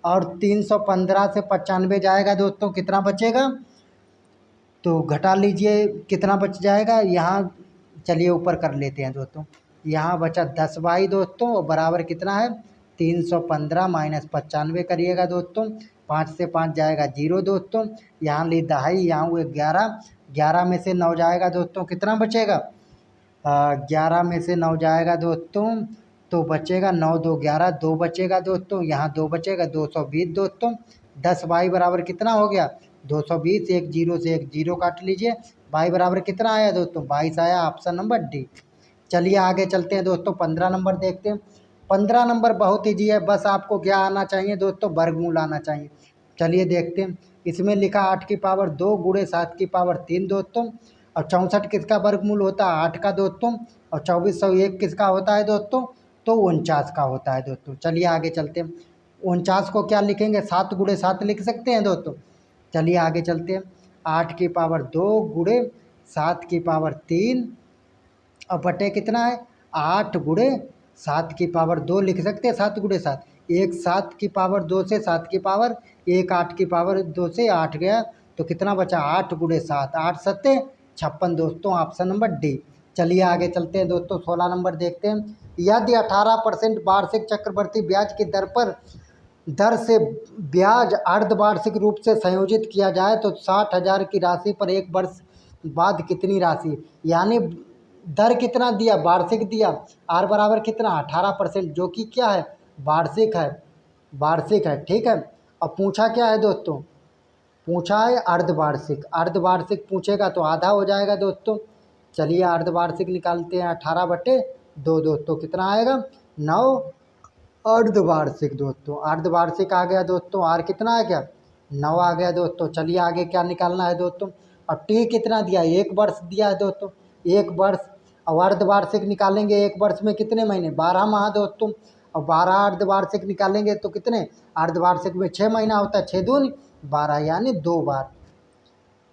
और 315 से 95 जाएगा दोस्तों, कितना बचेगा? तो घटा लीजिए, कितना बच जाएगा यहाँ? चलिए ऊपर कर लेते हैं दोस्तों। यहाँ बचा 10 बाई दोस्तों, और बराबर कितना है? 315 माइनस 95 करिएगा दोस्तों। 5 से 5 जाएगा 0 दोस्तों। यहाँ ली दहाई, यहाँ हुए 11, 11 में से 9 जाएगा दोस्तों, कितना बचेगा? 11 में से 9 जाएगा दोस्तों, तो बचेगा 9 2 11, 2 बचेगा दोस्तों। यहाँ 2 बचेगा, 220 दोस्तों। 10 बाई बराबर कितना हो गया? 220। एक 0 से एक 0 काट लीजिए। बाई बराबर कितना आया दोस्तों? 22 आया। Option number D. चलिए आगे चलते हैं दोस्तों। 15 नंबर देखते हैं। 15 नंबर बहुत ईजी है, बस आपको क्या आना चाहिए दोस्तों? वर्गमूल आना चाहिए। चलिए देखते हैं। इसमें लिखा 8 की पावर 2 गुणे 7 की पावर 3 दोस्तों। और 64 किसका वर्गमूल होता है? 8 का दोस्तों। और 2401 किसका होता है दोस्तों? तो 49 का होता है दोस्तों। चलिए आगे चलते हैं। 49 को क्या लिखेंगे? 7 गुणे 7 लिख सकते हैं दोस्तों। चलिए आगे चलते हैं। 8 की पावर 2 गुणे 7 की पावर 3 और बटे कितना है? 8 गुणे 7 की पावर 2 लिख सकते हैं। 7 गुणे 7, एक 7 की पावर 2 से 7 की पावर, एक 8 की पावर 2 से 8 गया, तो कितना बचा? 8 गुणे 7, 8 सत्ते 56 दोस्तों। Option number D. चलिए आगे चलते हैं दोस्तों। 16 नंबर देखते हैं। यदि 18% वार्षिक चक्रवृद्धि ब्याज की दर से ब्याज अर्धवार्षिक रूप से संयोजित किया जाए तो 60,000 की राशि पर 1 वर्ष बाद कितनी राशि? यानी दर कितना दिया? वार्षिक दिया। आर बराबर कितना? 18%, जो कि क्या है? वार्षिक है। वार्षिक है, ठीक है। अब पूछा क्या है दोस्तों? पूछा है अर्धवार्षिक। अर्धवार्षिक पूछेगा तो आधा हो जाएगा दोस्तों। चलिए अर्धवार्षिक निकालते हैं। 18/2 दोस्तों, कितना आएगा? 9 अर्धवार्षिक दोस्तों। अर्धवार्षिक आ गया दोस्तों। आर कितना आ गया? 9 आ गया दोस्तों। चलिए आगे क्या निकालना है दोस्तों? और टी कितना दिया, 1 वर्ष दिया है दोस्तों, 1 वर्ष। और अर्धवार्षिक निकालेंगे, 1 वर्ष में कितने महीने, 12 माह दोस्तों। और 12 अर्धवार्षिक निकालेंगे तो कितने, अर्धवार्षिक में 6 महीना होता है, 6 दूनी 12 यानी 2 बार,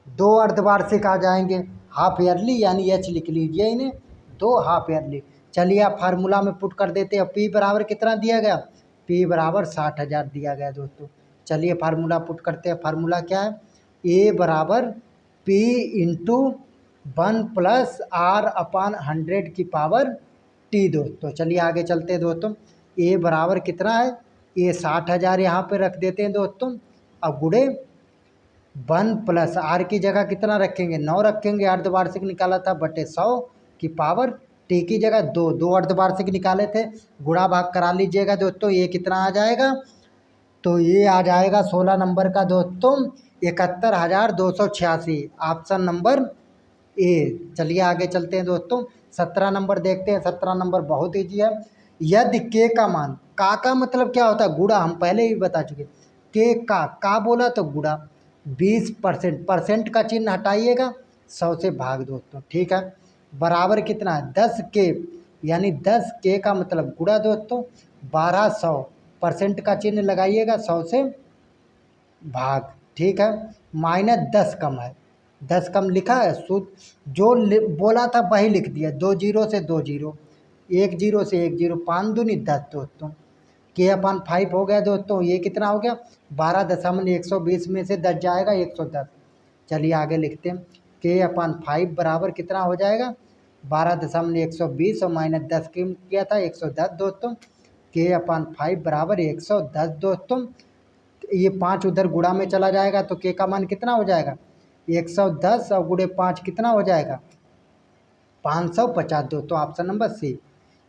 2 अर्धवार्षिक आ जाएंगे। हाफ ईयरली यानी एच लिख लीजिए इन्हें, 2 हाफ ईयरली। चलिए आप फार्मूला में पुट कर देते हैं। पी बराबर कितना दिया गया, पी बराबर 60,000 दिया गया दोस्तों। चलिए फार्मूला पुट करते हैं। फार्मूला क्या है, ए बराबर पी इंटू 1+R/100 की पावर टी दोस्तों। चलिए आगे चलते हैं दोस्तों। ए बराबर कितना है, ये 60,000 यहाँ पे रख देते हैं दोस्तों। अब गुड़े 1+R की जगह कितना रखेंगे, 9 रखेंगे, अर्धवार्षिक निकाला था, बटे 100 की पावर टी की जगह 2 अर्धवार्षिक निकाले थे, गुणा भाग करा लीजिएगा दोस्तों। ये कितना आ जाएगा, तो ये आ जाएगा 16 नंबर का दोस्तों 71,286, ऑप्शन नंबर ए। चलिए आगे चलते हैं दोस्तों। 17 नंबर देखते हैं। 17 नंबर बहुत ईजी है। यदि के का मान, का मतलब क्या होता है, गुणा, हम पहले ही बता चुके। के का बोला तो गुणा 20%, परसेंट का चिन्ह हटाइएगा, 100 से भाग दोस्तों, ठीक है। बराबर कितना है, 10 के, यानी 10 के का मतलब गुणा दोस्तों 1200, परसेंट का चिन्ह लगाइएगा, 100 से भाग, ठीक है। -10 कम है, 10 कम लिखा है, शुद्ध जो बोला था वही लिख दिया, 2 जीरो से 2 जीरो, 1 जीरो से 1 जीरो, 5 दूनी 10 दोस्तों। K/5 हो गया दोस्तों। ये कितना हो गया, 12.120 में से 10 जाएगा 110। चलिए आगे लिखते हैं। K/5 बराबर कितना हो जाएगा, 12.120 और -10 किया था 110 दोस्तों। K/5 बराबर 110 दोस्तों। ये 5 उधर गुणा में चला जाएगा तो के का मान कितना हो जाएगा, 110 और गुणे 5 कितना हो जाएगा, 550 दोस्तों, ऑप्शन नंबर सी।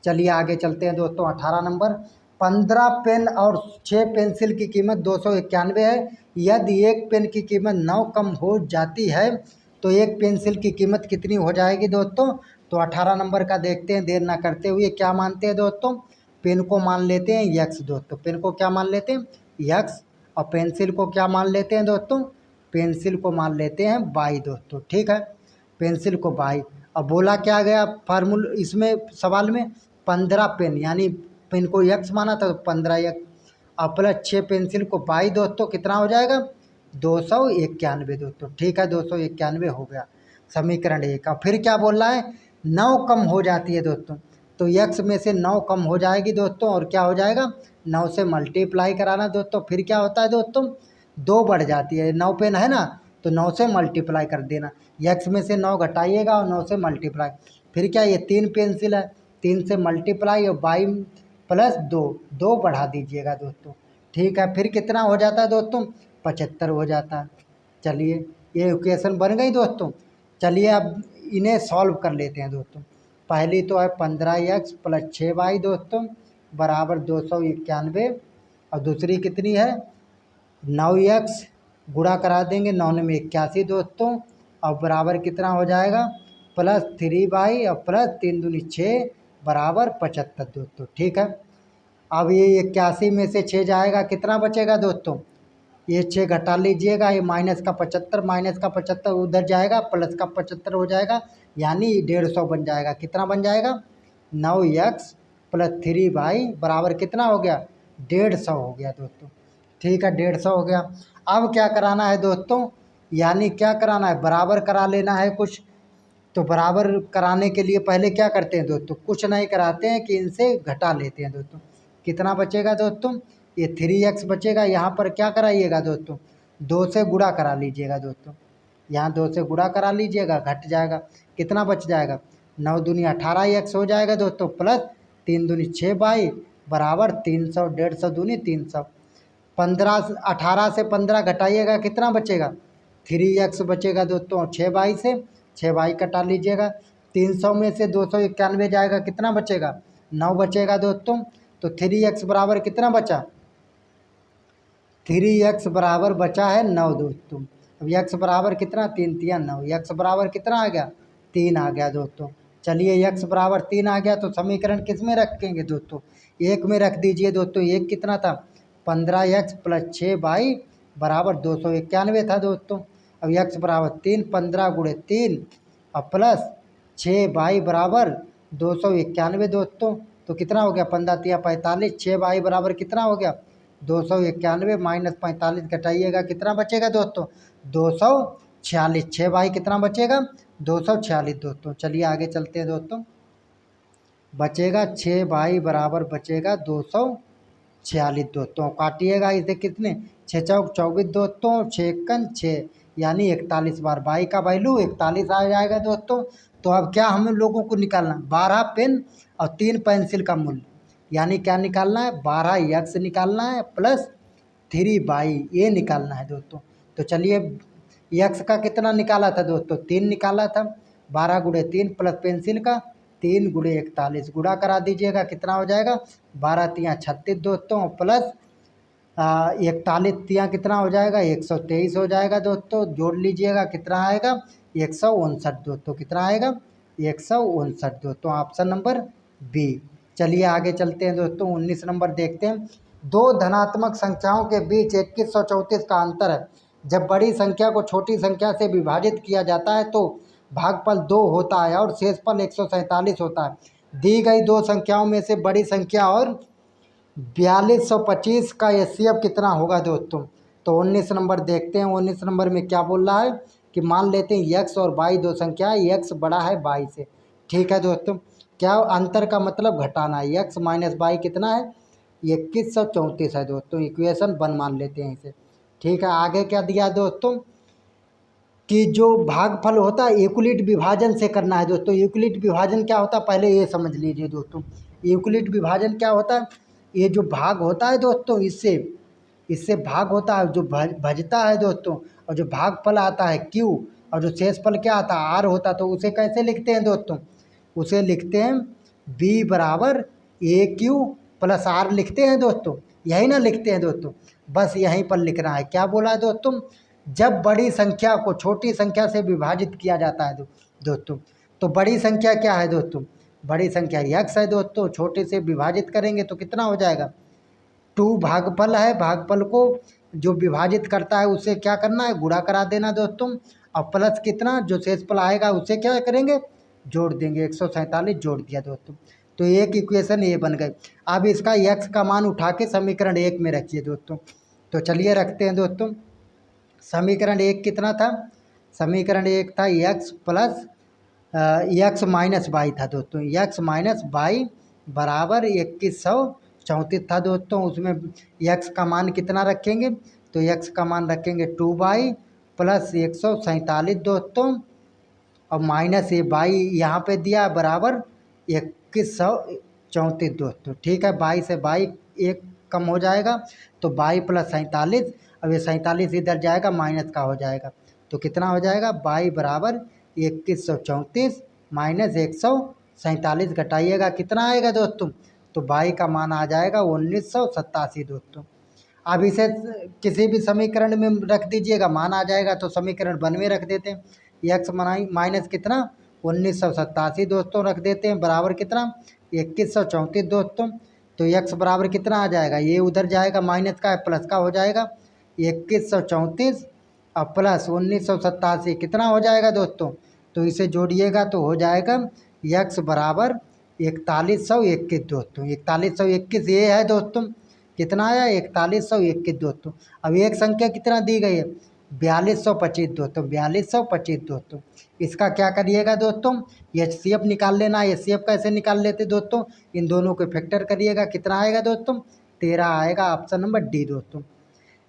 चलिए आगे चलते हैं दोस्तों। 18 नंबर, 15 पेन और 6 पेंसिल की कीमत 291 है। यदि एक पेन की कीमत 9 कम हो जाती है तो एक पेंसिल की कीमत कितनी हो जाएगी दोस्तों। तो 18 नंबर का देखते हैं, देर ना करते हुए। क्या मानते हैं दोस्तों, पेन को मान लेते हैं यक्स दोस्तों, पेन को क्या मान लेते हैं यक्स, और पेंसिल को क्या मान लेते हैं दोस्तों, पेंसिल को मान लेते हैं वाई दोस्तों, ठीक है, पेंसिल को वाई। अब बोला क्या गया फार्मूल इसमें सवाल में, 15 पेन, यानी पेन को यक्स माना था तो 15 यक्स, और प्लस 6 पेंसिल को वाई दोस्तों, कितना हो जाएगा 291 दोस्तों, ठीक है, 291 हो गया समीकरण 1 का। फिर क्या बोल रहा है, 9 कम हो जाती है दोस्तों, तो यक्स में से 9 कम हो जाएगी दोस्तों, और क्या हो जाएगा 9 से मल्टीप्लाई कराना दोस्तों। फिर क्या होता है दोस्तों, 2 बढ़ जाती है, 9 पेन है ना, तो 9 से मल्टीप्लाई कर देना, यक्स में से 9 घटाइएगा और 9 से मल्टीप्लाई। फिर क्या, ये 3 पेंसिल है, 3 से मल्टीप्लाई और बाई प्लस 2, 2 बढ़ा दीजिएगा दोस्तों, ठीक है। फिर कितना हो जाता है दोस्तों, 75 हो जाता है। चलिए ये इक्वेशन बन गई दोस्तों। चलिए अब इन्हें सॉल्व कर लेते हैं दोस्तों। पहली तो है 15x प्लस 6y दोस्तों बराबर 291, और दूसरी कितनी है 9x, गुणा करा देंगे, 9 में 81 दोस्तों, और बराबर कितना हो जाएगा प्लस 3y और प्लस 3 दूनी 6 बराबर 75 दोस्तों, ठीक है। अब ये 81 में से 6 जाएगा, कितना बचेगा दोस्तों, ये 6 घटा लीजिएगा, ये माइनस का 75 उधर जाएगा, प्लस का 75 हो जाएगा, यानी 150 बन जाएगा। कितना बन जाएगा 9x प्लस 3y बराबर कितना हो गया 150 हो गया दोस्तों, ठीक है, 150 हो गया। अब क्या कराना है दोस्तों, यानी क्या कराना है, बराबर करा लेना है कुछ। तो बराबर कराने के लिए पहले क्या करते हैं दोस्तों, कुछ नहीं कराते हैं कि इनसे घटा लेते हैं दोस्तों। कितना बचेगा दोस्तों, ये 3x बचेगा, यहाँ पर क्या कराइएगा दोस्तों 2 से गुणा करा लीजिएगा दोस्तों, यहाँ 2 से गुणा करा लीजिएगा, घट जाएगा, कितना बच जाएगा 9 दूनी 18x हो जाएगा दोस्तों, प्लस 3 दूनी 6y बराबर 300, 150 दूनी 300, 18 से 15 घटाइएगा, कितना बचेगा 3x बचेगा दोस्तों, 6y से 6y कटा लीजिएगा, 300 में से 291 जाएगा, कितना बचेगा 9 बचेगा दोस्तों। तो 3x बराबर कितना बचा, 3x बराबर बचा है 9 दोस्तों। अब x बराबर कितना 3 3 9, x बराबर कितना आ गया 3 आ गया दोस्तों। चलिए x बराबर 3 आ गया तो समीकरण किस में रखेंगे दोस्तों, 1 में रख दीजिए दोस्तों। 1 कितना था 15x प्लस 6y बराबर 291 था दोस्तों। अब x बराबर 3, 15 गुणे 3 और प्लस 6y बराबर 291 दोस्तों। तो कितना हो गया, 15 तिया 45, 6y बराबर कितना हो गया 291 माइनस 45 घटाइएगा कितना बचेगा दोस्तों 246। 6y कितना बचेगा 246 दोस्तों। चलिए आगे चलते हैं दोस्तों, बचेगा 6y बराबर बचेगा 246 दोस्तों। काटिएगा इसे कितने 6 चौक 24 दोस्तों, 6 एकन 6 यानी 41 बार y का वैल्यू 41 आ जाएगा दोस्तों। तो अब क्या हम लोगों को निकालना, 12 पेन और 3 पेंसिल का मूल्य, यानी क्या निकालना है 12 x निकालना है प्लस 3y ये निकालना है दोस्तों। तो चलिए x का कितना निकाला था दोस्तों 3 निकाला था, 12 गुणे 3 प्लस पेंसिल का 3 गुणे 41 गुणा करा दीजिएगा कितना हो जाएगा 12 तिया 36 दोस्तों प्लस 41 तिया कितना हो जाएगा 123 हो जाएगा दोस्तों। जोड़ लीजिएगा कितना आएगा 159 दोस्तों, कितना आएगा 159 दोस्तों, ऑप्शन नंबर बी। चलिए आगे चलते हैं दोस्तों, 19 नंबर देखते हैं। दो धनात्मक संख्याओं के बीच 2134 का अंतर है। जब बड़ी संख्या को छोटी संख्या से विभाजित किया जाता है तो भागफल 2 होता है और शेषफल 147 होता है। दी गई दो संख्याओं में से बड़ी संख्या और 4225 का एचसीएफ कितना होगा दोस्तों। तो 19 नंबर देखते हैं, 19 नंबर में क्या बोल रहा है कि मान लेते हैं x और y दो संख्या है, x बड़ा है y से, ठीक है दोस्तों। क्या अंतर का मतलब घटाना है, x माइनस वाई कितना है 2134 है दोस्तों। इक्वेशन 1 मान लेते हैं इसे, ठीक है। आगे क्या दिया दोस्तों कि जो भागफल होता है यूक्लिड विभाजन से करना है दोस्तों। यूक्लिड विभाजन क्या होता है पहले ये समझ लीजिए दोस्तों। यूक्लिड विभाजन क्या होता है, ये जो भाग होता है दोस्तों इससे भाग होता है जो भजता है दोस्तों, और जो भागफल आता है Q और जो शेषफल क्या आता है R होता है। तो उसे कैसे लिखते हैं दोस्तों, उसे लिखते हैं B बराबर AQ प्लस R लिखते हैं दोस्तों, यही ना लिखते हैं दोस्तों। बस यहीं पर लिखना है, क्या बोला है दोस्तों, जब बड़ी संख्या को छोटी संख्या से विभाजित किया जाता है दोस्तों। तो बड़ी संख्या क्या है दोस्तों, बड़ी संख्या x है दोस्तों, छोटे से विभाजित करेंगे तो कितना हो जाएगा 2 भागफल है, भागफल को जो विभाजित करता है उसे क्या करना है गुणा करा देना दोस्तों, और प्लस कितना जो शेषफल आएगा उसे क्या करेंगे जोड़ देंगे, 147 जोड़ दिया दोस्तों। तो एक इक्वेशन ये बन गई। अब इसका x का मान उठा के समीकरण 1 में रखिए दोस्तों। तो चलिए रखते हैं दोस्तों, समीकरण 1 कितना था, समीकरण 1 था x plus x minus y था दोस्तों, x माइनस वाई बराबर 2134 था दोस्तों। उसमें x का मान कितना रखेंगे, तो x का मान रखेंगे 2y प्लस 147 दोस्तों, और माइनस ये बाई यहाँ पे दिया बराबर 2134 दोस्तों, ठीक है। बाई से बाई एक कम हो जाएगा तो बाई प्लस 47, अब ये 47 इधर जाएगा माइनस का हो जाएगा, तो कितना हो जाएगा बाई बराबर 2134 माइनस 147 घटाइएगा कितना आएगा दोस्तों, तो बाई का मान आ जाएगा 1987 दोस्तों। अब इसे किसी भी समीकरण में रख दीजिएगा मान आ जाएगा, तो समीकरण 1 में रख देते हैं, x माइनस कितना 1987 दोस्तों रख देते हैं बराबर कितना 2134 दोस्तों। तो x बराबर कितना आ जाएगा, ये उधर जाएगा माइनस का प्लस का हो जाएगा 2134 और प्लस 1987 कितना हो जाएगा दोस्तों, तो इसे जोड़िएगा तो हो जाएगा x बराबर 4121 दोस्तों। 4121 ये है दोस्तों, कितना आया 4121 दोस्तों। अब एक संख्या कितना दी गई है 4225 दोस्तों, 4225 दोस्तों। इसका क्या करिएगा दोस्तों एचसीएफ निकाल लेना। एचसीएफ कैसे निकाल लेते दोस्तों, इन दोनों को फैक्टर करिएगा कितना आएगा दोस्तों 13 आएगा, ऑप्शन नंबर डी दोस्तों।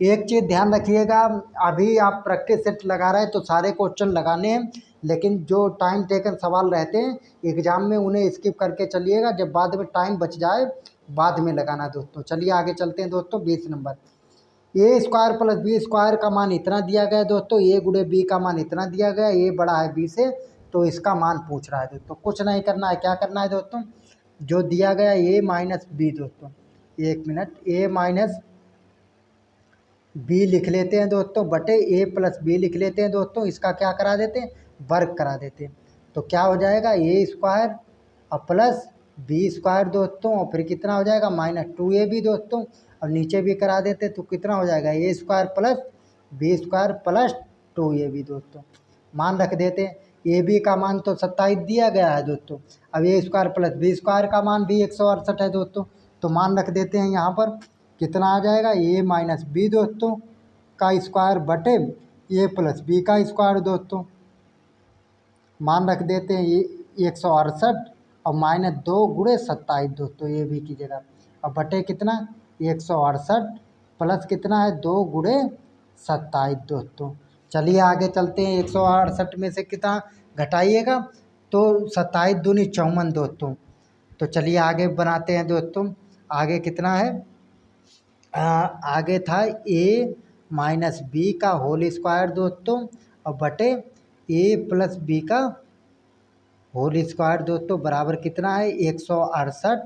एक चीज़ ध्यान रखिएगा, अभी आप प्रैक्टिस सेट लगा रहे हैं तो सारे क्वेश्चन लगाने हैं, लेकिन जो टाइम टेकन सवाल रहते हैं एग्जाम में उन्हें स्किप करके चलिएगा, जब बाद में टाइम बच जाए बाद में लगाना दोस्तों। चलिए आगे चलते हैं दोस्तों, 20 नंबर। ए स्क्वायर प्लस बी स्क्वायर का मान इतना दिया गया है दोस्तों, ए गुणे बी का मान इतना दिया गया, ए बड़ा है बी से, तो इसका मान पूछ रहा है दोस्तों। कुछ नहीं करना है, क्या करना है दोस्तों, जो दिया गया ए माइनस बी दोस्तों, एक मिनट, ए माइनस बी लिख लेते हैं दोस्तों बटे ए प्लस बी लिख लेते हैं दोस्तों, इसका क्या करा देते हैं वर्ग करा देते हैं। तो क्या हो जाएगा ए स्क्वायर और प्लस बी स्क्वायर दोस्तों, और फिर कितना हो जाएगा माइनस 2ab दोस्तों, और नीचे भी करा देते तो कितना हो जाएगा A square plus B square plus 2 ये भी दोस्तों मान रख देते हैं। ए बी का मान तो 27 दिया गया है दोस्तों। अब ए स्क्वायर प्लस बी स्क्वायर का मान भी 168 है दोस्तों। तो मान रख देते हैं यहाँ पर कितना आ जाएगा, ए माइनस बी दोस्तों का स्क्वायर बटे ए प्लस बी का स्क्वायर दोस्तों। मान रख देते हैं ये 168 और माइनस 2 गुणे 27 दोस्तों ए बी की जगह। अब बटे कितना 168 प्लस कितना है 2 गुणे 27 दोस्तों। चलिए आगे चलते हैं। 168 में से कितना घटाइएगा तो 27 दूनी 54 दोस्तों। तो चलिए आगे बनाते हैं दोस्तों। आगे कितना है, आगे था ए माइनस बी का होल स्क्वायर दोस्तों और बटे ए प्लस बी का होल स्क्वायर दोस्तों बराबर कितना है 168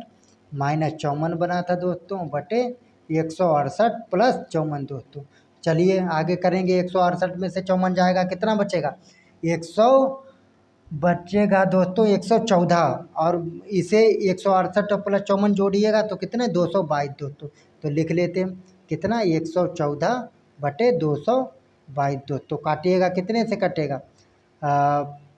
माइनस 54 बना था दोस्तों बटे 168 प्लस 54 दोस्तों। चलिए आगे करेंगे। 168 में से 54 जाएगा कितना बचेगा 100 बचेगा दोस्तों 114 और इसे 168 प्लस 54 जोड़िएगा तो कितने 222 दोस्तों। तो लिख लेते हैं कितना 114 बटे 222 दोस्तों। काटिएगा कितने से कटेगा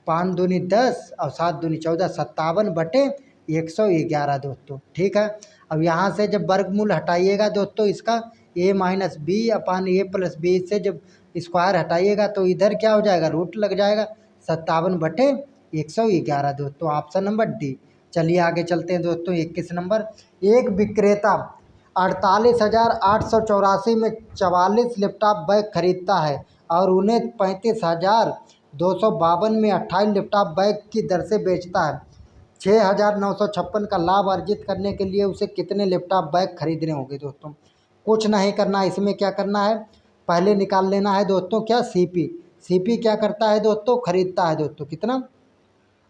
5 दूनी 10 और 7 दूनी 14 57 बटे 111 दोस्तों। ठीक है। अब यहाँ से जब वर्गमूल हटाइएगा दोस्तों इसका ए माइनस बी अपान ए प्लस बी से जब स्क्वायर हटाइएगा तो इधर क्या हो जाएगा रूट लग जाएगा 57 बटे 111 दोस्तों। Option number D. चलिए आगे चलते हैं दोस्तों। 21 नंबर, एक विक्रेता 48,884 में 44 लैपटॉप बैग खरीदता है और उन्हें 35,252 में 28 लैपटॉप बैग की दर से बेचता है। 6,956 का लाभ अर्जित करने के लिए उसे कितने लैपटॉप बैग खरीदने होंगे दोस्तों। कुछ नहीं करना है इसमें, क्या करना है पहले निकाल लेना है दोस्तों क्या सीपी। सीपी क्या करता है दोस्तों खरीदता है दोस्तों कितना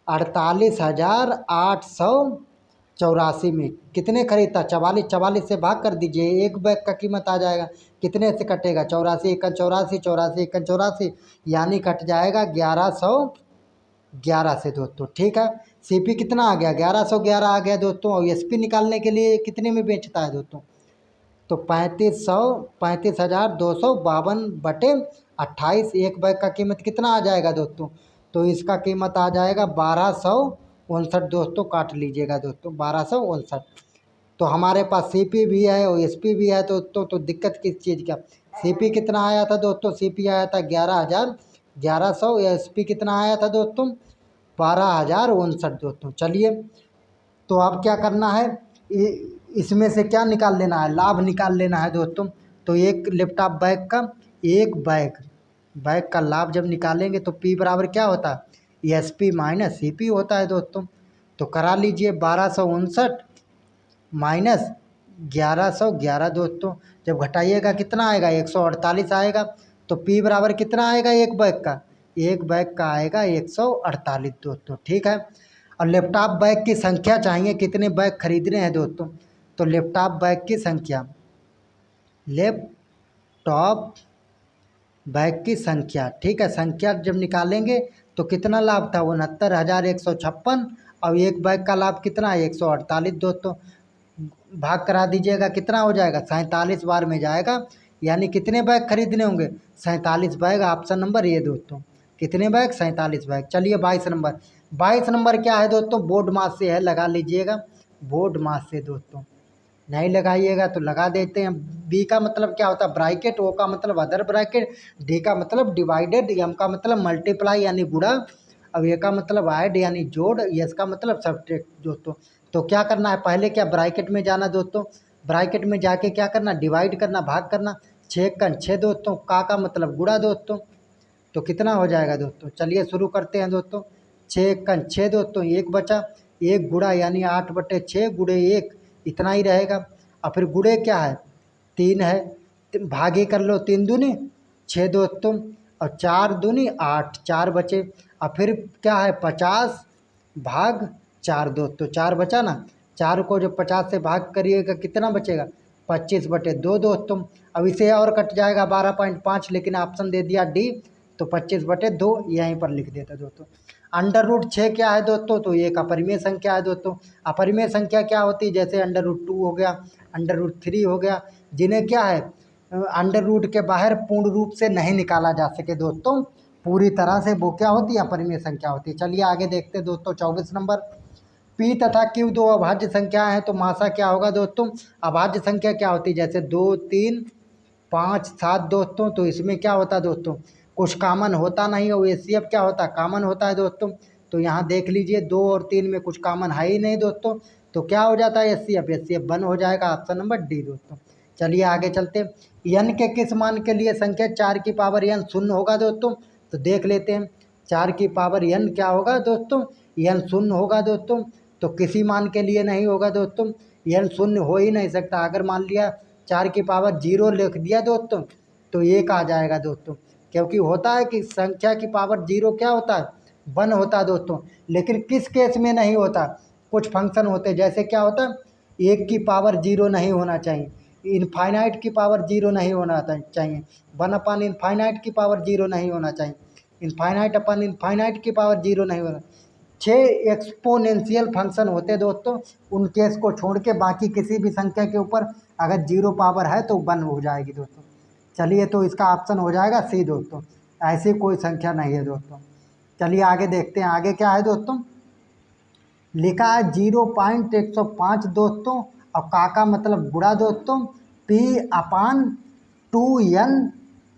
48,884 में कितने खरीदता 44। 44 से भाग कर दीजिए एक बैग का कीमत आ जाएगा कितने से कटेगा 84 एकन 84 84 एकन 84 यानी कट जाएगा 1111 से दोस्तों। ठीक है। सीपी कितना आ गया 1111 आ गया दोस्तों। और एसपी निकालने के लिए कितने में बेचता है दोस्तों तो 35,252 बटे 28 एक बैग का कीमत कितना आ जाएगा दोस्तों तो इसका कीमत आ जाएगा 1259 दोस्तों। काट लीजिएगा दोस्तों 1259। तो हमारे पास सीपी भी है और एसपी भी है दोस्तों। तो दिक्कत किस चीज़ का सीपी कितना आया था दोस्तों सीपी आया था 11,1100। एसपी कितना आया था दोस्तों 12,059 दोस्तों। चलिए तो अब क्या करना है इसमें से क्या निकाल लेना है लाभ निकाल लेना है दोस्तों। तो एक लैपटॉप बैग का एक बैग का लाभ जब निकालेंगे तो पी बराबर क्या होता है S P minus C P होता है दोस्तों। तो करा लीजिए 1259 माइनस 1111 दोस्तों। जब घटाइएगा कितना आएगा 148 आएगा। तो पी बराबर कितना आएगा एक बैग का आएगा 148 दोस्तों। ठीक है। और लैपटॉप बैग की संख्या चाहिए कितने बैग खरीदने हैं दोस्तों। तो लैपटॉप बैग की संख्या लैपटॉप बैग की संख्या ठीक है संख्या जब निकालेंगे तो कितना लाभ था 69,156 और एक बैग का लाभ कितना है 148 दोस्तों। भाग करा दीजिएगा कितना हो जाएगा 47 बार में जाएगा यानी कितने बैग खरीदने होंगे 47 बैग। ऑप्शन नंबर ये दोस्तों कितने बैग 47 बैग। चलिए 22 नंबर। 22 नंबर क्या है दोस्तों बोर्ड मास से है लगा लीजिएगा बोर्ड मास से दोस्तों। नहीं लगाइएगा तो लगा देते हैं। बी का मतलब क्या होता है ब्रैकेट, ओ का मतलब अदर ब्रैकेट, डी का मतलब डिवाइडेड, एम का मतलब मल्टीप्लाई यानी गुणा, अब ए का मतलब ऐड यानी जोड़, एस का मतलब सब्ट्रैक्ट दोस्तों। तो क्या करना है पहले क्या ब्रैकेट में जाना दोस्तों। ब्रैकेट में जाके क्या करना डिवाइड करना भाग करना 6 का 6 दोस्तों का मतलब गुणा दोस्तों। तो कितना हो जाएगा दोस्तों चलिए शुरू करते हैं दोस्तों। 6 का 6 दोस्तों एक बचा एक गुणा यानी 8 बटे 6 गुणे 1 इतना ही रहेगा। और फिर गुणे क्या है 3 है भागी कर लो 3 दूनी 6 दोस्तों और 4 दूनी 8 4 बचे। और फिर क्या है 50 भाग 4 दोस्तों 4 बचा ना 4 को जब 50 से भाग करिएगा कितना बचेगा 25 बटे 2 दोस्तों। अब इसे और कट जाएगा 12.5 लेकिन ऑप्शन दे दिया डी तो 25 बटे 2 यहीं पर लिख देता दोस्तों। अंडर रूट 6 क्या है दोस्तों तो ये एक अपरिमेय संख्या है दोस्तों। अपरिमेय संख्या क्या होती है जैसे अंडर रूट 2 हो गया अंडर रूट 3 हो गया जिन्हें क्या है अंडर रूट के बाहर पूर्ण रूप से नहीं निकाला जा सके दोस्तों, पूरी तरह से, वो क्या होती है, अपरिमेय संख्या होती है। चलिए आगे देखते हैं दोस्तों 24 नंबर। पी तथा क्यू दो अभाज्य संख्या है, तो मासा क्या होगा दोस्तों, अभाज्य संख्या क्या होती है, जैसे 2 3 5 7 दोस्तों, तो इसमें क्या होता है दोस्तों, कुछ कामन होता नहीं है, वो एचसीएफ क्या होता है, कामन होता है दोस्तों। तो यहाँ देख लीजिए 2 और 3 में कुछ कामन है ही नहीं दोस्तों, तो क्या हो जाता है, एचसीएफ बन हो जाएगा, ऑप्शन नंबर डी दोस्तों। चलिए आगे चलते हैं। यन के किस मान के लिए संख्या 4 की पावर यन शून्य होगा दोस्तों, तो देख लेते हैं। 4 की पावर यन क्या होगा दोस्तों, यन शून्य होगा दोस्तों। तो किसी मान के लिए नहीं होगा दोस्तों, यन शून्य हो ही नहीं सकता। अगर मान लिया 4 की पावर 0 लिख दिया दोस्तों, तो 1 आ जाएगा दोस्तों, क्योंकि होता है कि संख्या की पावर 0 क्या होता है, 1 होता है दोस्तों। लेकिन किस केस में नहीं होता, कुछ फंक्शन होते हैं, जैसे क्या होता है, 1 की पावर 0 नहीं होना चाहिए, इनफाइनाइट की पावर 0 नहीं होना चाहिए, 1 अपन इनफाइनाइट की पावर 0 नहीं होना चाहिए, इनफाइनाइट अपन इनफाइनाइट की पावर 0 नहीं होना। 6 एक्सपोनेंशियल फंक्शन होते हैं दोस्तों, उन केस को छोड़ के बाकी किसी भी संख्या के ऊपर अगर 0 पावर है तो 1 हो जाएगी दोस्तों। चलिए तो इसका ऑप्शन हो जाएगा सी दोस्तों, ऐसी कोई संख्या नहीं है दोस्तों। चलिए आगे देखते हैं, आगे क्या है दोस्तों, लिखा है 0.105 दोस्तों, और का मतलब गुणा दोस्तों, P/2n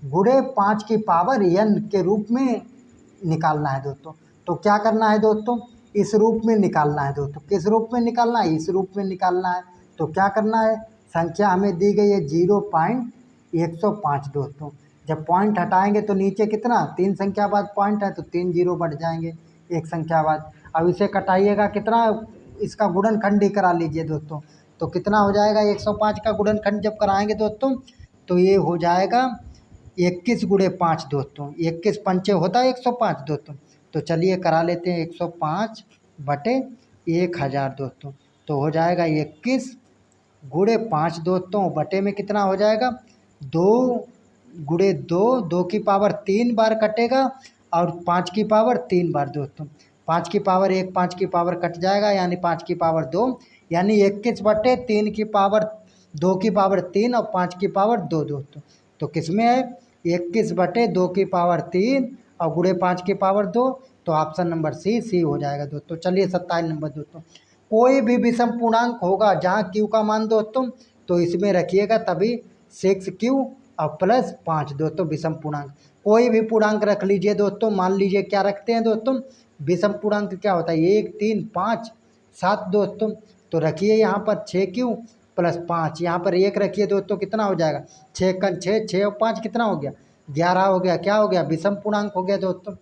गुणे 5 की पावर n के रूप में निकालना है दोस्तों। तो क्या करना है दोस्तों, इस रूप में निकालना है दोस्तों। किस रूप में निकालना है, इस रूप में निकालना है। तो क्या करना है, संख्या हमें दी गई है 0.105 दोस्तों। जब पॉइंट हटाएंगे तो नीचे कितना, 3 संख्या बाद पॉइंट है तो 3 जीरो बढ़ जाएंगे एक संख्या बाद। अब इसे कटाइएगा कितना, इसका गुणनखंड ही करा लीजिए दोस्तों, तो कितना हो जाएगा, 105 का गुणनखंड जब कराएंगे दोस्तों, तो ये हो जाएगा 21 गुणे 5 दोस्तों। 21 पंचे होता है 105 दोस्तों। तो चलिए करा लेते हैं, 105 बटे 1000 दोस्तों, तो हो जाएगा 21 गुणे 5 दोस्तों, बटे में कितना हो जाएगा, 2 गुणे 2, 2 की पावर 3 बार कटेगा, और 5 की पावर 3 बार दोस्तों। 5 की पावर 1, 5 की पावर कट जाएगा, यानी 5 की पावर 2, यानी 21 बटे 3 की पावर 2 की पावर 3 और 5 की पावर 2 दोस्तों। तो किस में है, 21 बटे 2 की पावर 3 और गुणे 5 की पावर 2, तो ऑप्शन नंबर सी हो जाएगा दोस्तों। चलिए 27 नंबर दोस्तों, कोई भी विषम पूर्णांक होगा जहाँ क्यू का मान दोस्तों, तो इसमें रखिएगा तभी 6Q और प्लस 5 दोस्तों, विषम पूर्णांक। कोई भी पूर्णांक रख लीजिए दोस्तों, मान लीजिए क्या रखते हैं दोस्तों, विषम पूर्णांक क्या होता है, 1 3 5 7 दोस्तों। तो रखिए यहाँ पर 6Q प्लस 5, यहाँ पर 1 रखिए दोस्तों, कितना हो जाएगा, 6 का 6, 6 और 5 कितना हो गया, 11 हो गया, क्या हो गया, विषम पूर्णांक हो गया दोस्तों।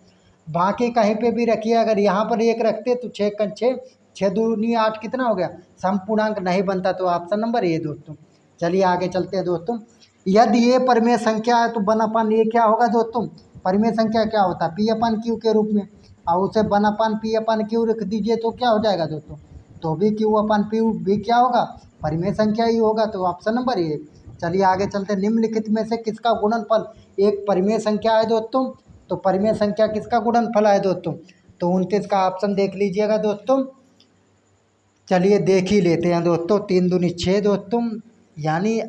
बाकी कहीं पे भी रखिए, अगर यहाँ पर 1 रखते तो 6 का 6, 6 दूनी 8 कितना हो गया, समपूर्णांक नहीं बनता, तो ऑप्शन नंबर ए दोस्तों। चलिए आगे चलते हैं दोस्तों, यदि ये परिमेय संख्या है तो 1/, ये क्या होगा दोस्तों, परिमेय संख्या क्या होता है, P/Q के रूप में, और उसे 1/P/Q रख दीजिए तो क्या हो जाएगा दोस्तों, तो भी Q/P भी क्या होगा, परिमेय संख्या ही होगा, तो ऑप्शन नंबर ए। चलिए आगे चलते हैं, निम्नलिखित में से किसका गुणनफल एक परिमेय संख्या है दोस्तों, तो परिमेय संख्या किसका गुणनफल है दोस्तों, तो 29 का ऑप्शन देख लीजिएगा दोस्तों। चलिए देख ही लेते हैं दोस्तों, 3 दूनी 6 दोस्तों, यानी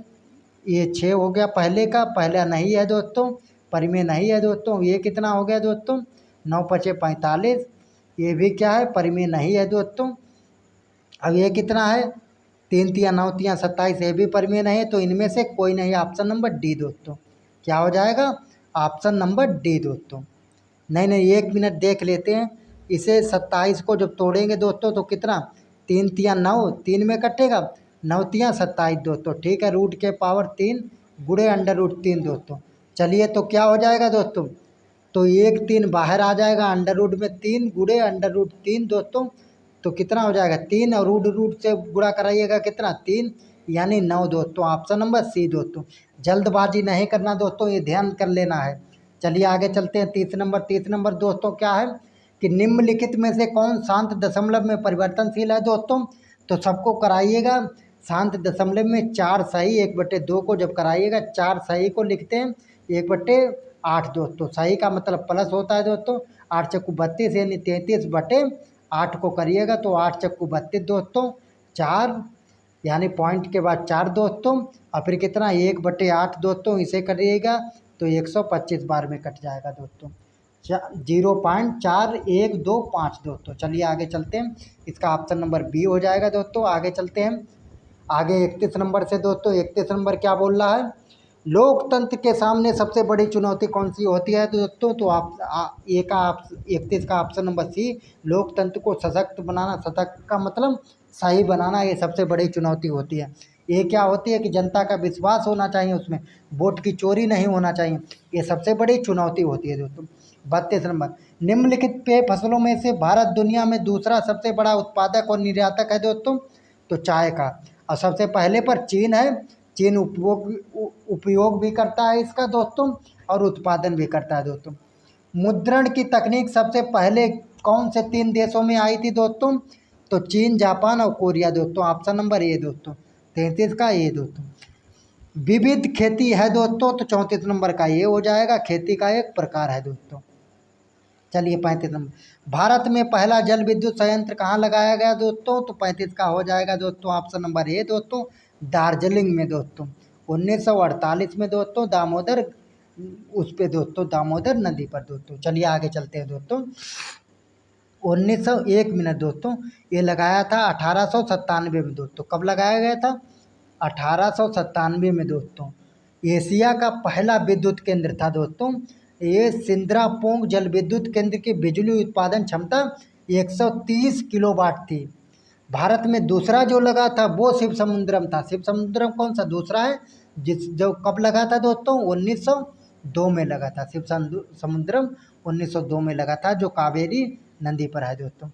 ये 6 हो गया पहले का, पहला नहीं है दोस्तों, परिमेय नहीं है दोस्तों। ये कितना हो गया दोस्तों, 9 पचे 45, ये भी क्या है, परिमेय नहीं है दोस्तों। अब ये कितना है, 3 तिया 9 तिया 27, ये भी परिमेय नहीं है, तो इनमें से कोई नहीं, ऑप्शन नंबर डी दोस्तों। क्या हो जाएगा, ऑप्शन नंबर डी दोस्तों। नहीं नहीं, 1 मिनट देख लेते हैं, इसे 27 को जब तोड़ेंगे दोस्तों तो कितना, 3 तिया 9, 3 में कटेगा, 9 तिया 27 दोस्तों, ठीक है, रूट के पावर 3 गुणे √3 दोस्तों। चलिए तो क्या हो जाएगा दोस्तों, तो 1 3 बाहर आ जाएगा, अंडर रूट में 3 गुणे √3 दोस्तों, तो कितना हो जाएगा 3, और रूट से गुणा कराइएगा कितना 3, यानी 9 दोस्तों, ऑप्शन नंबर सी दोस्तों। जल्दबाजी नहीं करना दोस्तों, ये ध्यान कर लेना है। चलिए आगे चलते हैं, 30 नंबर दोस्तों क्या है, कि निम्नलिखित में से कौन शांत दशमलव में परिवर्तनशील है दोस्तों, तो सबको कराइएगा शांत दशमलव में 4 सही 1/2 को जब कराइएगा, 4 सही को लिखते हैं 1/8 दोस्तों, सही का मतलब प्लस होता है दोस्तों, 8 चक्कू 32 यानी 33/8 को करिएगा तो 8 चक्कू 32 दोस्तों, 4 यानी पॉइंट के बाद 4 दोस्तों, और फिर कितना 1/8 दोस्तों, इसे करिएगा तो 125 बार में कट जाएगा दोस्तों। 0.4125 दोस्तों। चलिए आगे चलते हैं, इसका ऑप्शन नंबर बी हो जाएगा दोस्तों। आगे चलते हैं, आगे 31 नंबर से दोस्तों। 31 नंबर क्या बोल रहा है, लोकतंत्र के सामने सबसे बड़ी चुनौती कौन सी होती है दोस्तों? तो आप ए का 31 का ऑप्शन नंबर सी, लोकतंत्र को सशक्त बनाना। सशक्त का मतलब सही बनाना, ये सबसे बड़ी चुनौती होती है। ये क्या होती है कि जनता का विश्वास होना चाहिए, उसमें वोट की चोरी नहीं होना चाहिए, ये सबसे बड़ी चुनौती होती है दोस्तों। 32 नंबर, निम्नलिखित पेय फसलों में से भारत दुनिया में दूसरा सबसे बड़ा उत्पादक और निर्यातक है दोस्तों? तो चाय का, और सबसे पहले पर चीन है। चीन उपयोग भी करता है इसका दोस्तों, और उत्पादन भी करता है दोस्तों। मुद्रण की तकनीक सबसे पहले कौन से 3 देशों में आई थी दोस्तों? तो चीन, जापान और कोरिया दोस्तों। ऑप्शन नंबर ए दोस्तों, 33 का ए दोस्तों। विविध खेती है दोस्तों, तो 34 नंबर का ये हो जाएगा, खेती का एक प्रकार है दोस्तों। चलिए 35 नंबर, भारत में पहला जल विद्युत संयंत्र कहाँ लगाया गया दोस्तों? तो 35 का हो जाएगा दोस्तों, ऑप्शन नंबर ए दोस्तों, दार्जिलिंग में दोस्तों। 1948 में दोस्तों, दामोदर उस पे दोस्तों, दामोदर नदी पर दोस्तों। चलिए आगे चलते हैं दोस्तों। 1901 मिनट दोस्तों, ये लगाया था 1897 में दोस्तों। कब लगाया गया था? 1897 में दोस्तों। एशिया का पहला विद्युत केंद्र था दोस्तों ये। सिंद्रापोंग जल विद्युत केंद्र की बिजली उत्पादन क्षमता 130 किलोवाट थी। भारत में दूसरा जो लगा था वो शिव समुद्रम था। शिव समुद्रम कौन सा दूसरा है, जो कब लगा था दोस्तों? 1902 में लगा था। शिव समुद्रम 1902 में लगा था, जो कावेरी नदी पर है दोस्तों।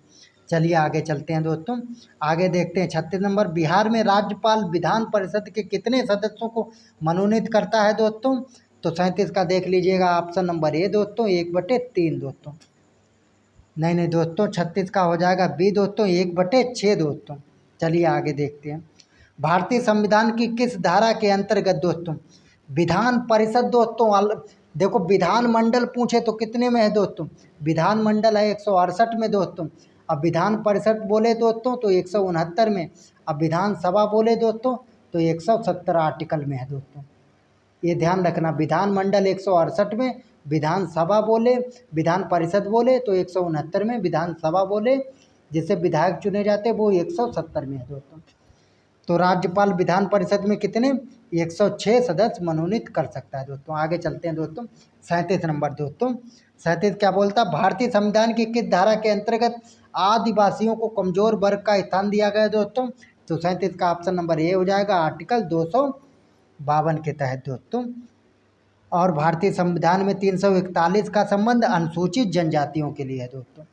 चलिए आगे चलते हैं दोस्तों, आगे देखते हैं 36 नंबर, बिहार में राज्यपाल विधान परिषद के कितने सदस्यों को मनोनीत करता है दोस्तों? तो 37 का देख लीजिएगा, ऑप्शन नंबर ए दोस्तों, 1/3 दोस्तों। नहीं दोस्तों, 36 का हो जाएगा बी दोस्तों, 1/6 दोस्तों। चलिए आगे देखते हैं, भारतीय संविधान की किस धारा के अंतर्गत दोस्तों विधान परिषद दोस्तों देखो विधानमंडल पूछे तो कितने में है दोस्तों? विधानमंडल है 168 में दोस्तों। अब विधान परिषद बोले दोस्तों तो 169 में। अब विधानसभा बोले दोस्तों तो 170 आर्टिकल में है दोस्तों। ये ध्यान रखना, विधानमंडल 168 में, विधानसभा बोले, विधान परिषद बोले तो 169 में, विधानसभा बोले जिससे विधायक चुने जाते वो 170 में है दोस्तों। तो राज्यपाल विधान परिषद में कितने 106 सदस्य मनोनीत कर सकता है दोस्तों। आगे चलते हैं दोस्तों, 37 नंबर दोस्तों। 37 क्या बोलता है, भारतीय संविधान की किस धारा के अंतर्गत आदिवासियों को कमजोर वर्ग का स्थान दिया गया दोस्तों? तो 37 का ऑप्शन नंबर ए हो जाएगा, आर्टिकल 252 के तहत दोस्तों। और भारतीय संविधान में 341 का संबंध अनुसूचित जनजातियों के लिए है दोस्तों।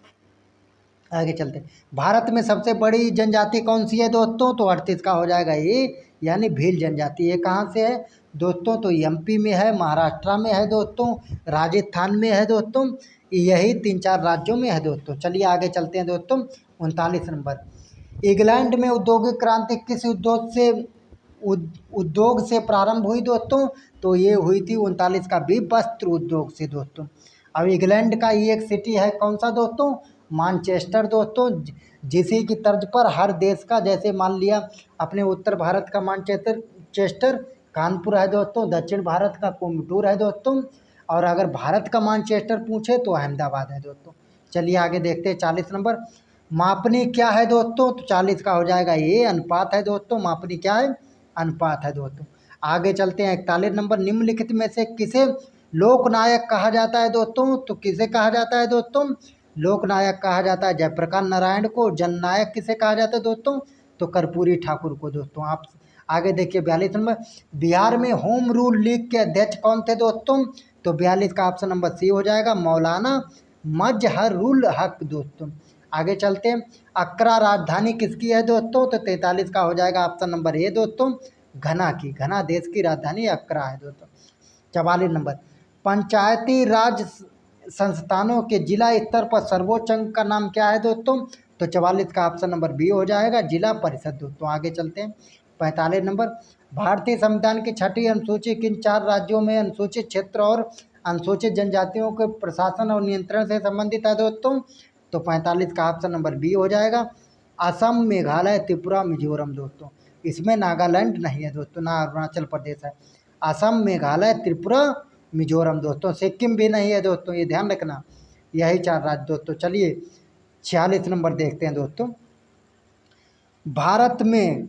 आगे चलते हैं, भारत में सबसे बड़ी जनजाति कौन सी है दोस्तों? तो 38 का हो जाएगा ये, यानी भील जनजाति। ये कहाँ से है दोस्तों? तो एमपी में है, महाराष्ट्र में है दोस्तों, राजस्थान में है दोस्तों, यही 3-4 राज्यों में है दोस्तों। चलिए आगे चलते हैं दोस्तों, 39 नंबर, इंग्लैंड में औद्योगिक क्रांति किस उद्योग से प्रारंभ हुई दोस्तों? तो ये हुई थी 39 का भी, वस्त्र उद्योग से दोस्तों। अब इंग्लैंड का ये एक सिटी है कौन सा दोस्तों? मानचेस्टर दोस्तों। जिसी की तर्ज पर हर देश का, जैसे मान लिया अपने उत्तर भारत का चेस्टर कानपुर है दोस्तों, दक्षिण भारत का कोयम्बटूर है दोस्तों, और अगर भारत का मानचेस्टर पूछे तो अहमदाबाद है दोस्तों। चलिए आगे देखते हैं 40 नंबर, मापनी क्या है दोस्तों? तो 40 का हो जाएगा ये, अनुपात है दोस्तों। मापनी क्या है? अनुपात है दोस्तों। आगे चलते हैं 41 नंबर, निम्नलिखित में से किसे लोकनायक कहा जाता है दोस्तों? तो किसे कहा जाता है दोस्तों? लोकनायक कहा जाता है जयप्रकाश नारायण को। जननायक किसे कहा जाता है दोस्तों? तो कर्पूरी ठाकुर को दोस्तों। आप आगे देखिए 42 नंबर, बिहार में होम रूल लीग के अध्यक्ष कौन थे दोस्तों? तो 42 का ऑप्शन नंबर सी हो जाएगा, मौलाना मजहरुल हक दोस्तों। आगे चलते हैं, अक्रा राजधानी किसकी है दोस्तों? तो 43 का हो जाएगा ऑप्शन नंबर ए दोस्तों, घना की। घना देश की राजधानी अक्रा है दोस्तों। 44 नंबर, पंचायती राज संस्थानों के जिला स्तर पर सर्वोच्च अंग का नाम क्या है दोस्तों? तो 44 का ऑप्शन नंबर बी हो जाएगा, जिला परिषद दोस्तों। आगे चलते हैं 45 नंबर, भारतीय संविधान की 6ठी अनुसूची किन 4 राज्यों में अनुसूचित क्षेत्र और अनुसूचित जनजातियों के प्रशासन और नियंत्रण से संबंधित है दोस्तों? तो 45 का ऑप्शन नंबर बी हो जाएगा, असम, मेघालय, त्रिपुरा, मिजोरम दोस्तों। इसमें नागालैंड नहीं है दोस्तों, ना अरुणाचल प्रदेश है। असम, मेघालय, त्रिपुरा, मिजोरम दोस्तों, सिक्किम भी नहीं है दोस्तों, ये ध्यान रखना। यही 4 राज्य दोस्तों। चलिए 46 नंबर देखते हैं दोस्तों। भारत में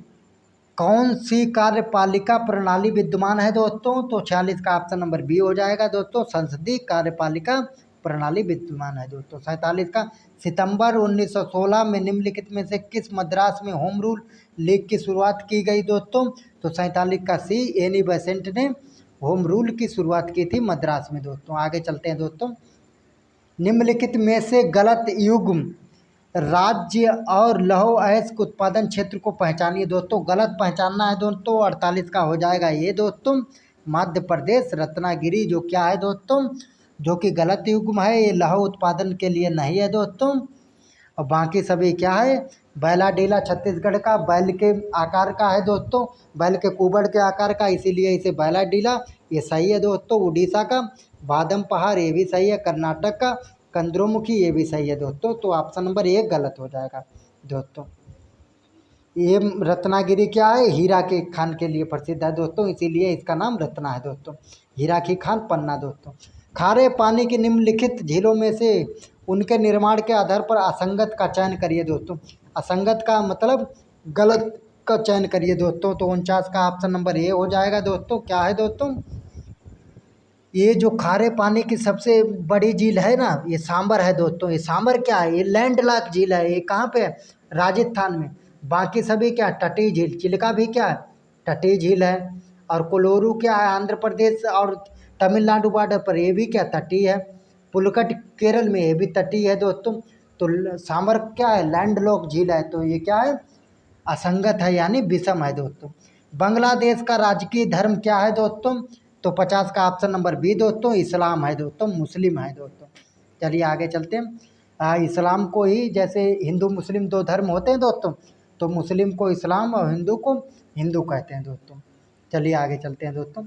कौन सी कार्यपालिका प्रणाली विद्यमान है दोस्तों? तो 46 का ऑप्शन नंबर बी हो जाएगा दोस्तों, संसदीय कार्यपालिका प्रणाली विद्यमान है दोस्तों। 47 का सितंबर 1916 में निम्नलिखित में से किस मद्रास में होम रूल लीग की शुरुआत की गई दोस्तों? तो 47 का सी, एनी बेसेंट ने होम रूल की शुरुआत की थी मद्रास में दोस्तों। आगे चलते हैं दोस्तों। निम्नलिखित में से गलत युग्म राज्य और लौह अयस्क उत्पादन क्षेत्र को पहचानिए दोस्तों। गलत पहचानना है दोस्तों। 48 का हो जाएगा ये दोस्तों, मध्य प्रदेश रत्नागिरी, जो क्या है दोस्तों, जो कि गलत युग्म है, ये लौह उत्पादन के लिए नहीं है दोस्तों। और बाकी सभी क्या है, बैलाडीला छत्तीसगढ़ का बैल के आकार का है दोस्तों, बैल के कुबड़ के आकार का, इसीलिए इसे बैलाडीला, ये सही है दोस्तों। उड़ीसा का बादम पहाड़, ये भी सही है। कर्नाटक का कंद्रोमुखी, ये भी सही है दोस्तों। तो ऑप्शन नंबर 1 गलत हो जाएगा दोस्तों। ये रत्नागिरी क्या है, हीरा के खान के लिए प्रसिद्ध है दोस्तों, इसीलिए इसका नाम रत्ना है दोस्तों। हीरा की खान पन्ना दोस्तों। खारे पानी की निम्नलिखित झीलों में से उनके निर्माण के आधार पर असंगत का चयन करिए दोस्तों। असंगत का मतलब गलत का चयन करिए दोस्तों। तो 49 का ऑप्शन नंबर ए हो जाएगा दोस्तों। क्या है दोस्तों, ये जो खारे पानी की सबसे बड़ी झील है ना, ये सांबर है दोस्तों। ये सांबर क्या है, ये लैंड लॉक झील है। ये कहाँ पे है, राजस्थान में। बाकी सभी क्या, तटीय झील। चिल्का भी क्या है, तटीय झील है। और कोलोरू क्या है, आंध्र प्रदेश और तमिलनाडु बॉर्डर पर, ये भी क्या, तटीय है। पुलकट केरल में, ये भी तटीय है दोस्तों। तो सांबर क्या है, लैंड लॉक झील है। तो ये क्या है, असंगत है, यानी विषम है दोस्तों। बांग्लादेश का राजकीय धर्म क्या है दोस्तों? तो 50 का ऑप्शन नंबर बी दोस्तों, इस्लाम है दोस्तों, मुस्लिम है दोस्तों। चलिए आगे चलते हैं। इस्लाम को ही, जैसे हिंदू मुस्लिम 2 धर्म होते हैं दोस्तों, तो मुस्लिम को इस्लाम और हिंदू को हिंदू कहते हैं दोस्तों। चलिए आगे चलते हैं दोस्तों।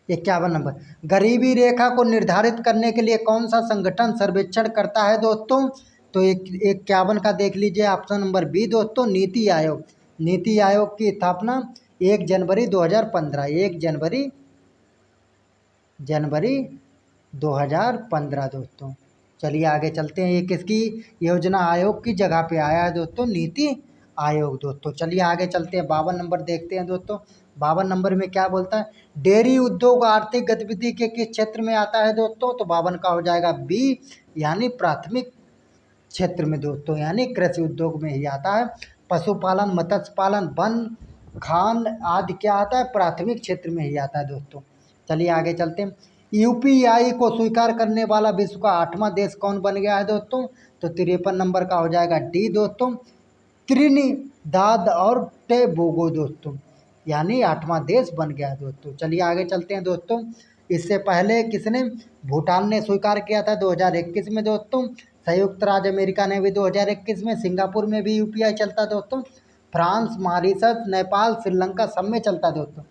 51 नंबर, गरीबी रेखा को निर्धारित करने के लिए कौन सा संगठन सर्वेक्षण करता है दोस्तों? तो 51 का देख लीजिए, ऑप्शन नंबर बी दोस्तों, नीति आयोग। नीति आयोग की स्थापना 1 जनवरी 2015, 1 जनवरी 2015 दोस्तों। चलिए आगे चलते हैं। ये किसकी योजना आयोग की जगह पे आया है दोस्तों, नीति आयोग दोस्तों। चलिए आगे चलते हैं। 52 नंबर देखते हैं दोस्तों। 52 नंबर में क्या बोलता है, डेयरी उद्योग आर्थिक गतिविधि के किस क्षेत्र में आता है दोस्तों? तो 52 का हो जाएगा बी, यानी प्राथमिक क्षेत्र में दोस्तों, यानी कृषि उद्योग में ही आता है। पशुपालन, मत्स्य पालन, वन, खान आदि क्या आता है, प्राथमिक क्षेत्र में ही आता है दोस्तों। चलिए आगे चलते हैं। यूपीआई को स्वीकार करने वाला विश्व का 8वां देश कौन बन गया है दोस्तों? तो 53 नंबर का हो जाएगा डी दोस्तों, त्रिनिदाद और टोबैगो दोस्तों, यानी 8वां देश बन गया है दोस्तों। चलिए आगे चलते हैं दोस्तों। इससे पहले किसने, भूटान ने स्वीकार किया था 2021 में दोस्तों। संयुक्त राज्य अमेरिका ने भी 2021 में, सिंगापुर में भी यूपीआई चलता दोस्तों, फ्रांस, मॉरिशस, नेपाल, श्रीलंका सब में चलता दोस्तों।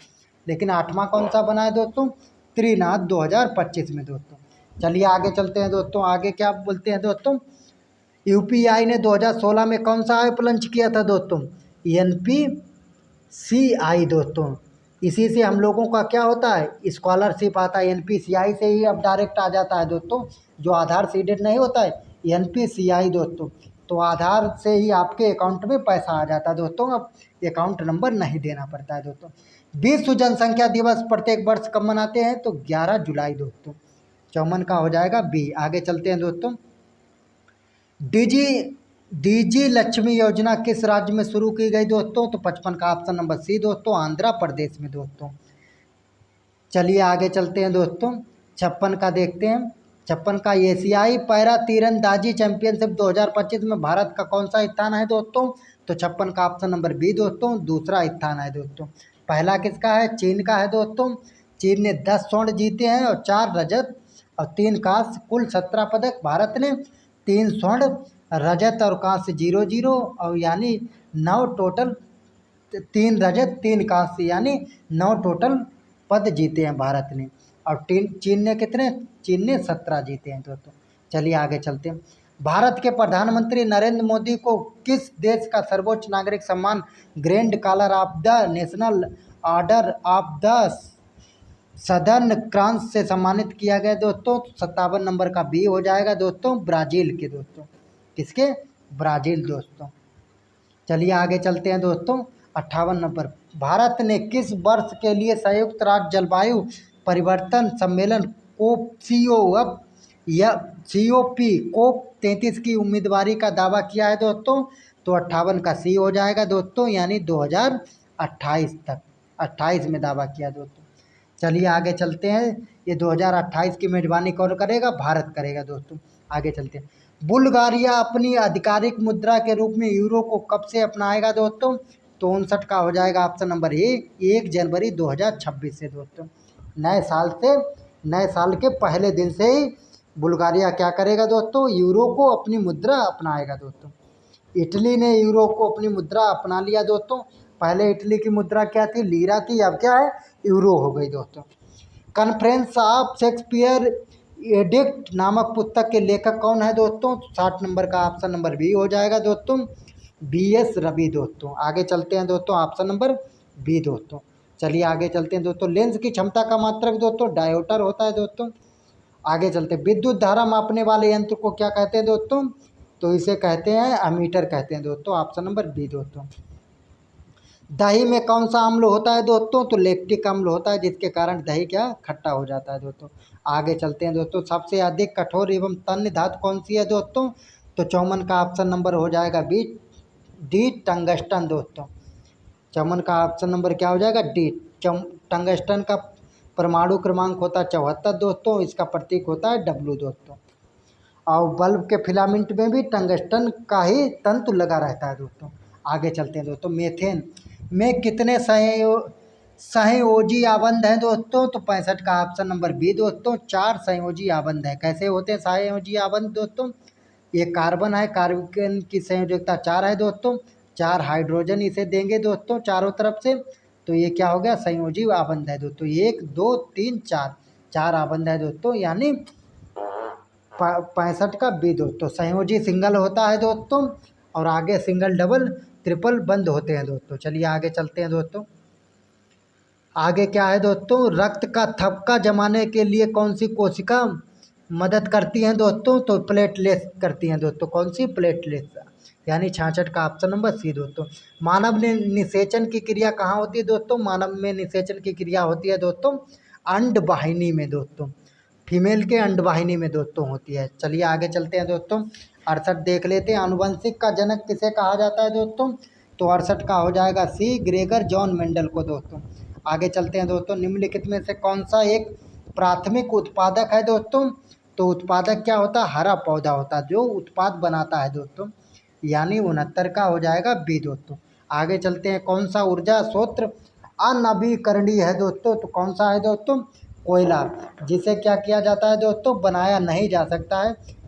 लेकिन 8वां कौन सा बना है दोस्तों? त्रिनाद 2025 में दोस्तों। चलिए आगे चलते हैं दोस्तों। आगे क्या बोलते हैं दोस्तों, यूपीआई ने 2016 में कौन सा ऐप लॉन्च किया था दोस्तों? एनपीसीआई दोस्तों। इसी से हम लोगों का क्या होता है, स्कॉलरशिप आता है, एनपीसीआई से ही अब डायरेक्ट आ जाता है दोस्तों। जो आधार सीडेड नहीं होता है, एनपीसीआई दोस्तों, तो आधार से ही आपके अकाउंट में पैसा आ जाता है दोस्तों। अब अकाउंट नंबर नहीं देना पड़ता है दोस्तों। विश्व जनसंख्या दिवस प्रत्येक वर्ष कब मनाते हैं? तो 11 जुलाई दोस्तों। 54 का हो जाएगा बी। आगे चलते हैं दोस्तों। डीजी डीजी लक्ष्मी योजना किस राज्य में शुरू की गई दोस्तों? तो 55 का ऑप्शन नंबर सी दोस्तों, आंध्र प्रदेश में दोस्तों। चलिए आगे चलते हैं दोस्तों। 56 का देखते हैं। 56 का, एशियाई पैरा तीरंदाजी चैंपियनशिप 2025 में भारत का कौन सा स्थान है दोस्तों? तो 56 का ऑप्शन नंबर बी दोस्तों, दूसरा स्थान है दोस्तों। पहला किसका है, चीन का है दोस्तों। चीन ने 10 स्वर्ण जीते हैं और 4 रजत और 3 कांस्य, कुल 17 पदक। भारत ने 3 स्वर्ण, रजत और कांस्य 0-0, और यानी 9 टोटल, 3 रजत 3 कांस्य, यानी 9 टोटल पद जीते हैं भारत ने। और चीन ने कितने, चीन ने 17 जीते हैं दोस्तों। चलिए आगे चलते हैं। भारत के प्रधानमंत्री नरेंद्र मोदी को किस देश का सर्वोच्च नागरिक सम्मान Grand Collar of the National Order of the Southern Cross से सम्मानित किया गया दोस्तों? 57 नंबर का बी हो जाएगा दोस्तों, ब्राज़ील के दोस्तों। किसके? ब्राज़ील दोस्तों। चलिए आगे चलते हैं दोस्तों। 58 नंबर, भारत ने किस वर्ष के लिए संयुक्त राष्ट्र जलवायु परिवर्तन सम्मेलन COP 33 की उम्मीदवारी का दावा किया है दोस्तों? तो 58 का सी हो जाएगा दोस्तों, यानी 2028 तक, 28 में दावा किया दोस्तों। चलिए आगे चलते हैं। ये 2028 की मेजबानी कौन करेगा? भारत करेगा दोस्तों। आगे चलते हैं। बुल्गारिया अपनी आधिकारिक मुद्रा के रूप में यूरो को कब से अपनाएगा दोस्तों? तो 59 का हो जाएगा ऑप्शन नंबर ए, 1 जनवरी 2026 से दोस्तों। नए साल के पहले दिन से ही बुल्गारिया क्या करेगा दोस्तों? यूरो को अपनी मुद्रा अपनाएगा दोस्तों। इटली ने यूरो को अपनी मुद्रा अपना लिया दोस्तों। पहले इटली की मुद्रा क्या थी? लीरा थी, अब क्या है? यूरो हो गई दोस्तों। कॉन्फ्रेंस ऑफ शेक्सपियर एडिक्ट नामक पुस्तक के लेखक कौन है दोस्तों? 60 नंबर का ऑप्शन नंबर बी हो जाएगा दोस्तों, BS रवि दोस्तों। आगे चलते हैं दोस्तों, ऑप्शन नंबर बी दोस्तों। चलिए आगे चलते हैं दोस्तों। लेंस की क्षमता का मात्रक दोस्तों डायोटर होता है दोस्तों। आगे चलते हैं। विद्युत धारा मापने वाले यंत्र को क्या कहते हैं दोस्तों? तो इसे कहते हैं अमीटर कहते हैं दोस्तों, ऑप्शन नंबर बी दोस्तों। दही में कौन सा अम्ल होता है दोस्तों? तो लैक्टिक अम्ल होता है, जिसके कारण दही क्या खट्टा हो जाता है दोस्तों। आगे चलते हैं दोस्तों। सबसे अधिक कठोर एवं तन्य धातु कौन सी है दोस्तों? तो 54 का ऑप्शन नंबर हो जाएगा बी, डी, टंगस्टन दोस्तों। 54 का ऑप्शन नंबर क्या हो जाएगा? डी। टंगस्टन का परमाणु क्रमांक होता है 74 दोस्तों, इसका प्रतीक होता है W दोस्तों। और बल्ब के फिलामेंट में भी टंगस्टन का ही तंतु लगा रहता है दोस्तों। आगे चलते हैं दोस्तों। मीथेन में कितने संयोजी आबंध हैं दोस्तों? तो 65 का ऑप्शन नंबर बी दोस्तों, 4 संयोजी आबंध है। कैसे होते हैं संयोजी आबंध दोस्तों? ये कार्बन है, कार्बन की संयोजकता 4 है दोस्तों, 4 हाइड्रोजन इसे देंगे दोस्तों चारों तरफ से, तो ये क्या हो गया? संयोजी आबंध है दोस्तों। 1 2 3 4, 4 आबंध है दोस्तों, यानी 65 का बी दोस्तों। संयोजी सिंगल होता है दोस्तों, और आगे सिंगल डबल ट्रिपल बंद होते हैं दोस्तों। चलिए आगे चलते हैं दोस्तों। आगे क्या है दोस्तों? रक्त का थपका जमाने के लिए कौन सी कोशिका मदद करती हैं दोस्तों? तो प्लेटलेट्स करती हैं दोस्तों। कौन सी? प्लेटलेट्स, यानी 66 का ऑप्शन नंबर सी दोस्तों। मानव में निषेचन की क्रिया कहाँ होती है दोस्तों? मानव में निषेचन की क्रिया होती है दोस्तों अंडवाहिनी में दोस्तों, फीमेल के अंडवाहिनी में दोस्तों होती है। चलिए आगे चलते हैं दोस्तों। 68 देख लेते हैं। आनुवंशिक का जनक किसे कहा जाता है दोस्तों? तो 68 का हो जाएगा सी, ग्रेगर जॉन मेंडल को दोस्तों। आगे चलते हैं दोस्तों। निम्नलिखित में से कौन सा एक प्राथमिक उत्पादक है दोस्तों? तो उत्पादक क्या होता है? हरा पौधा होता है जो उत्पाद बनाता है दोस्तों, यानी 69 का हो जाएगा बी दोस्तों। आगे चलते हैं। कौन सा ऊर्जा स्रोत अनवीकरणीय है दोस्तों? तो कौन सा है दोस्तों? कोयला, जिसे क्या किया जाता है दोस्तों? बनाया नहीं जा सकता है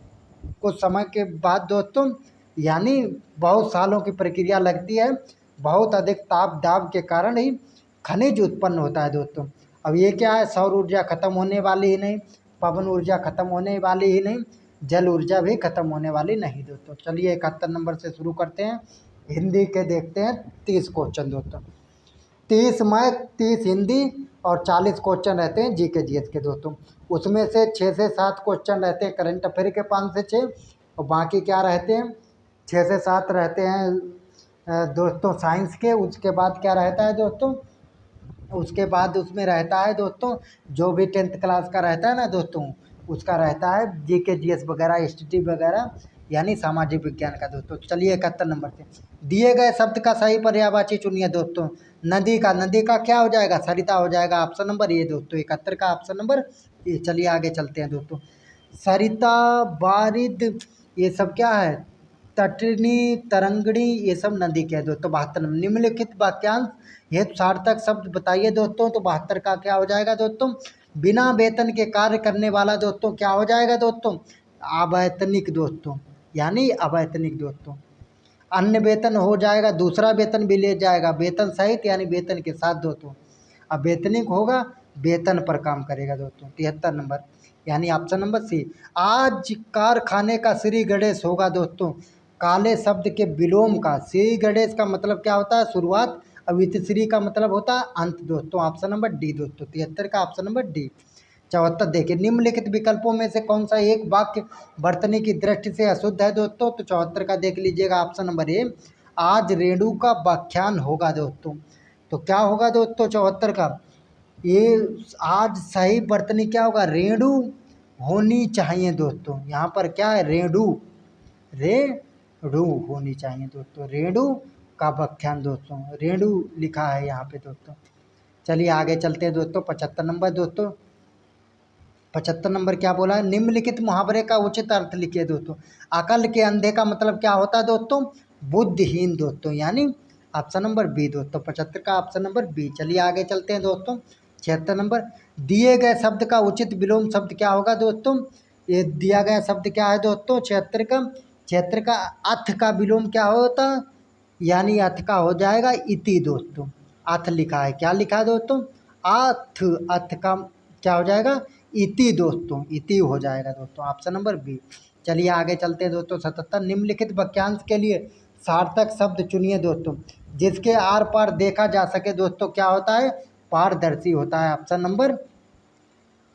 कुछ समय के बाद दोस्तों, यानी बहुत सालों की प्रक्रिया लगती है, बहुत अधिक ताप दाब के कारण ही खनिज उत्पन्न होता है दोस्तों। अब ये क्या है? सौर ऊर्जा खत्म होने वाली ही नहीं, पवन ऊर्जा खत्म होने वाली ही नहीं, जल ऊर्जा भी खत्म होने वाली नहीं दोस्तों। चलिए 71 नंबर से शुरू करते हैं। हिंदी के देखते हैं 30 क्वेश्चन दोस्तों। 30 मैथ, 30 हिंदी और 40 क्वेश्चन रहते हैं GK GS के दोस्तों। उसमें से 6 से 7 क्वेश्चन रहते हैं करंट अफेयर के, 5 से 6, और बाकी क्या रहते हैं? 6 से 7 रहते हैं दोस्तों साइंस के। उसके बाद क्या रहता है दोस्तों? उसके बाद उसमें रहता है दोस्तों जो भी 10th क्लास का रहता है ना दोस्तों, उसका रहता है GK GS वगैरह, STT वगैरह, यानी सामाजिक विज्ञान का दोस्तों। चलिए 71 नंबर से दिए गए शब्द का सही पर्यायवाची चुनिए दोस्तों। नदी का क्या हो जाएगा? सरिता हो जाएगा, ऑप्शन नंबर ए दोस्तों। 71 का ऑप्शन नंबर ए। चलिए आगे चलते हैं दोस्तों। सरिता, बारिद, ये सब क्या है? तटनी, तरंगणी, ये सब नदी के हैं दोस्तों। 72 नंबर। निम्नलिखित वाक्यांश हेतु सार्थक शब्द बताइए दोस्तों। तो 72 का क्या हो जाएगा दोस्तों? बिना वेतन के कार्य करने वाला दोस्तों क्या हो जाएगा दोस्तों? अवैतनिक दोस्तों, यानी अवैतनिक दोस्तों। अन्य वेतन हो जाएगा, दूसरा वेतन भी ले जाएगा, वेतन सहित यानी वेतन के साथ दोस्तों। अब वेतनिक होगा, वेतन पर काम करेगा दोस्तों। 73 नंबर। यानी ऑप्शन नंबर सी। आज कारखाने का श्री गणेश होगा दोस्तों। काले शब्द के विलोम का श्री गणेश का मतलब क्या होता है? शुरुआत। अब श्री का मतलब होता है अंत दोस्तों। ऑप्शन नंबर डी दोस्तों, 73 का ऑप्शन नंबर डी। 74 देखिए, निम्नलिखित विकल्पों में से कौन सा एक वाक्य वर्तनी की दृष्टि से अशुद्ध है दोस्तों? तो 74 का देख लीजिएगा ऑप्शन नंबर ए, आज रेणु का व्याख्यान होगा दोस्तों। तो क्या होगा दोस्तों 74 का? ये आज सही वर्तनी क्या होगा? रेणु होनी चाहिए दोस्तों। यहाँ पर क्या है? रेणु, रेणु होनी चाहिए दोस्तों। रेणु का व्याख्यान दोस्तों, रेणु लिखा है यहाँ पे दोस्तों। चलिए आगे चलते हैं दोस्तों। 75 नंबर दोस्तों, 75 नंबर क्या बोला है? निम्नलिखित मुहावरे का उचित अर्थ लिखिए दोस्तों। अकल के अंधे का मतलब क्या होता है दोस्तों? बुद्धिहीन दोस्तों, यानी ऑप्शन नंबर बी दोस्तों। 75 का ऑप्शन नंबर बी। चलिए आगे चलते हैं दोस्तों। 76 नंबर, दिए गए शब्द का उचित विलोम शब्द क्या होगा दोस्तों? ये दिया गया शब्द क्या है दोस्तों 76 का? 76 का अथ का विलोम क्या होता? यानी अथ का हो जाएगा इति दोस्तों। अथ लिखा है, क्या लिखा है दोस्तों? अथ, अथ का क्या हो जाएगा? इति दोस्तों, इति हो जाएगा दोस्तों। Option number B. चलिए आगे चलते हैं दोस्तों। 77, निम्नलिखित वाक्यांश के लिए सार्थक शब्द चुनिए दोस्तों। जिसके आर पार देखा जा सके दोस्तों, क्या होता है? पारदर्शी होता है। ऑप्शन नंबर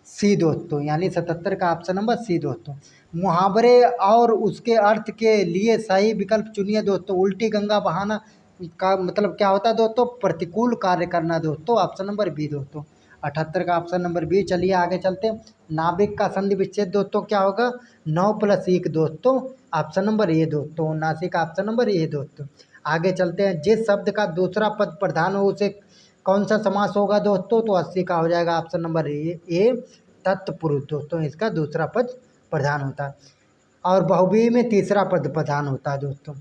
सी दोस्तों, यानी 77 का ऑप्शन नंबर सी दोस्तों। मुहावरे और उसके अर्थ के लिए सही विकल्प चुनिए दोस्तों। उल्टी गंगा बहाना का मतलब क्या होता है दोस्तों? प्रतिकूल कार्य करना दोस्तों। ऑप्शन नंबर बी दोस्तों। 78 का ऑप्शन नंबर बी। चलिए आगे चलते हैं। नाभिक का संधि विच्छेद दोस्तों क्या होगा? 9+1 दोस्तों। ऑप्शन नंबर ए दोस्तों। 79 का ऑप्शन नंबर ए दोस्तों। आगे चलते हैं। जिस शब्द का दूसरा पद प्रधान हो उसे कौन सा समास होगा दोस्तों? तो 80 का हो जाएगा ऑप्शन नंबर ए, तत्पुरुष दोस्तों। इसका दूसरा पद प्रधान होता है और बहुव्रीहि में तीसरा पद प्रधान होता है दोस्तों।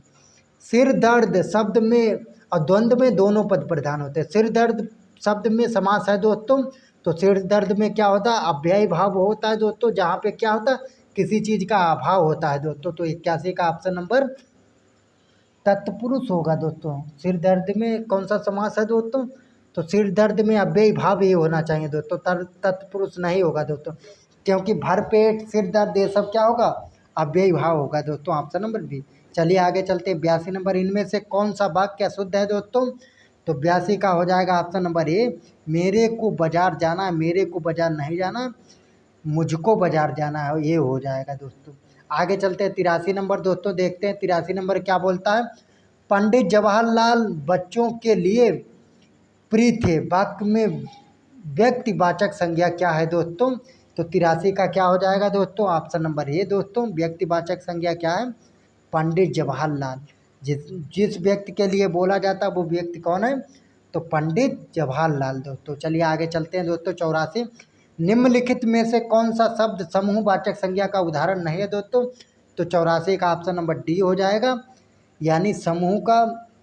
सिर दर्द शब्द में और द्वंद्व में दोनों पद प्रधान होते हैं। सिर दर्द शब्द में समास है दोस्तों, तो सिर दर्द में क्या होता है? अव्ययी भाव होता है दोस्तों, जहाँ पे क्या होता है? किसी चीज का अभाव होता है दोस्तों। तो 81 का ऑप्शन नंबर तत्पुरुष होगा दोस्तों। सिर दर्द में कौन सा समास है दोस्तों? तो सिर दर्द में अव्ययी भाव ये होना चाहिए दोस्तों, तत्पुरुष नहीं होगा दोस्तों, क्योंकि भरपेट सिर दर्द ये सब क्या होगा? अव्ययी भाव होगा दोस्तों। Option number B. चलिए आगे चलते हैं। 82 नंबर, इनमें से कौन सा वाक्य अशुद्ध है दोस्तों? तो 82 का हो जाएगा ऑप्शन नंबर ए, मेरे को बाजार जाना है। मेरे को बाजार नहीं जाना, मुझको बाजार जाना है, ये हो जाएगा दोस्तों। आगे चलते हैं। 83 नंबर दोस्तों, देखते हैं 83 नंबर क्या बोलता है। पंडित जवाहरलाल बच्चों के लिए प्रिय थे। वाक्य में व्यक्तिवाचक संज्ञा क्या है दोस्तों? तो 83 का क्या हो जाएगा दोस्तों? ऑप्शन नंबर ए दोस्तों। व्यक्तिवाचक संज्ञा क्या है? पंडित जवाहरलाल। जिस जिस व्यक्ति के लिए बोला जाता है वो व्यक्ति कौन है? तो पंडित जवाहरलाल दोस्तों। चलिए आगे चलते हैं दोस्तों। 84, निम्नलिखित में से कौन सा शब्द समूहवाचक संज्ञा का उदाहरण नहीं है दोस्तों? तो 84 का ऑप्शन नंबर डी हो जाएगा, यानी समूह का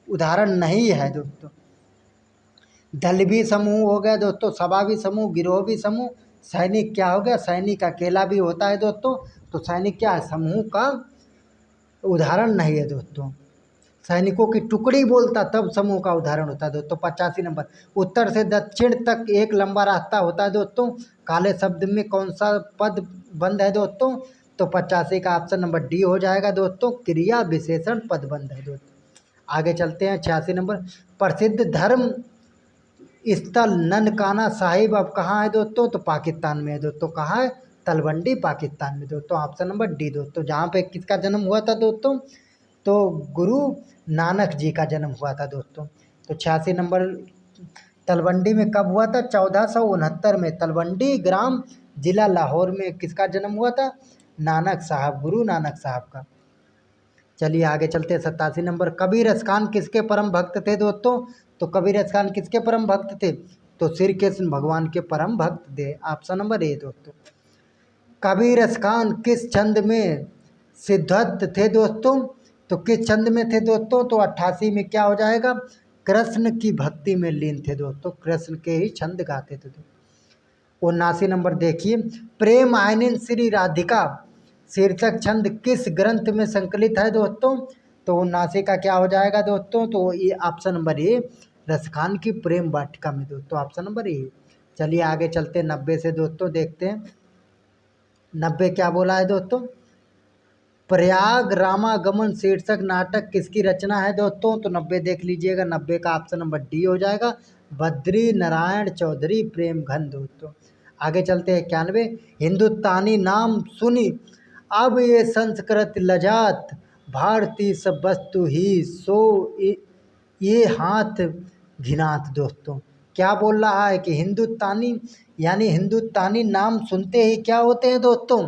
उदाहरण नहीं है दोस्तों। दलवी समूह हो गया दोस्तों, सभावी समूह, गिरोहवी समूह, सैनिक क्या हो गया? सैनिक अकेला भी होता है दोस्तों। तो सैनिक क्या है? समूह का उदाहरण नहीं है दोस्तों। सैनिकों की टुकड़ी बोलता तब समूह का उदाहरण होता है दोस्तों। 85 नंबर, उत्तर से दक्षिण तक एक लंबा रास्ता होता है दोस्तों। काले शब्द में कौन सा पद बंद है दोस्तों? तो 85 का ऑप्शन नंबर डी हो जाएगा दोस्तों, क्रिया विशेषण पद बंद है दोस्तों। आगे चलते हैं। 86 नंबर, प्रसिद्ध धर्म स्थल ननकाना साहिब अब कहाँ है दोस्तों? तो पाकिस्तान में है दोस्तों। कहाँ है? तलवंडी पाकिस्तान में दोस्तों। ऑप्शन नंबर डी दोस्तों। जहाँ पे किसका जन्म हुआ था दोस्तों? तो गुरु नानक जी का जन्म हुआ था दोस्तों। तो 86 नंबर, तलवंडी में कब हुआ था? 1469 में तलवंडी ग्राम जिला लाहौर में किसका जन्म हुआ था? नानक साहब, गुरु नानक साहब का। चलिए आगे चलते हैं। 87 नंबर, कबीर खान किसके परम भक्त थे दोस्तों? तो कबीर खान किसके परम भक्त थे? तो श्री कृष्ण भगवान के परम भक्त थे। ऑप्शन नंबर ए दोस्तों। कबीर खान किस छंद में सिद्धहस्त थे दोस्तों? तो किस छंद में थे दोस्तों? तो 88 में क्या हो जाएगा? कृष्ण की भक्ति में लीन थे दोस्तों, कृष्ण के ही छंद गाते थे दोस्तों। 79 नंबर देखिए, प्रेम आयनिन श्री राधिका शीर्षक छंद किस ग्रंथ में संकलित है दोस्तों? तो 79 का क्या हो जाएगा दोस्तों? तो ये ऑप्शन नंबर ए, रसखान की प्रेम वाटिका में दोस्तों। Option number A. चलिए आगे चलते हैं। 90 से दोस्तों देखते हैं। 90 क्या बोला है दोस्तों? प्रयाग रामागमन शीर्षक नाटक किसकी रचना है दोस्तों? तो 90 देख लीजिएगा, 90 का ऑप्शन नंबर डी हो जाएगा, बद्री नारायण चौधरी प्रेम घन दोस्तों। आगे चलते हैं 91, हिंदुस्तानी नाम सुनी अब ये संस्कृत लजात, भारतीय सब वस्तु ही सो ये हाथ घिनात दोस्तों। क्या बोल रहा है कि हिंदुस्तानी यानी हिंदुस्तानी नाम सुनते ही क्या होते हैं दोस्तों?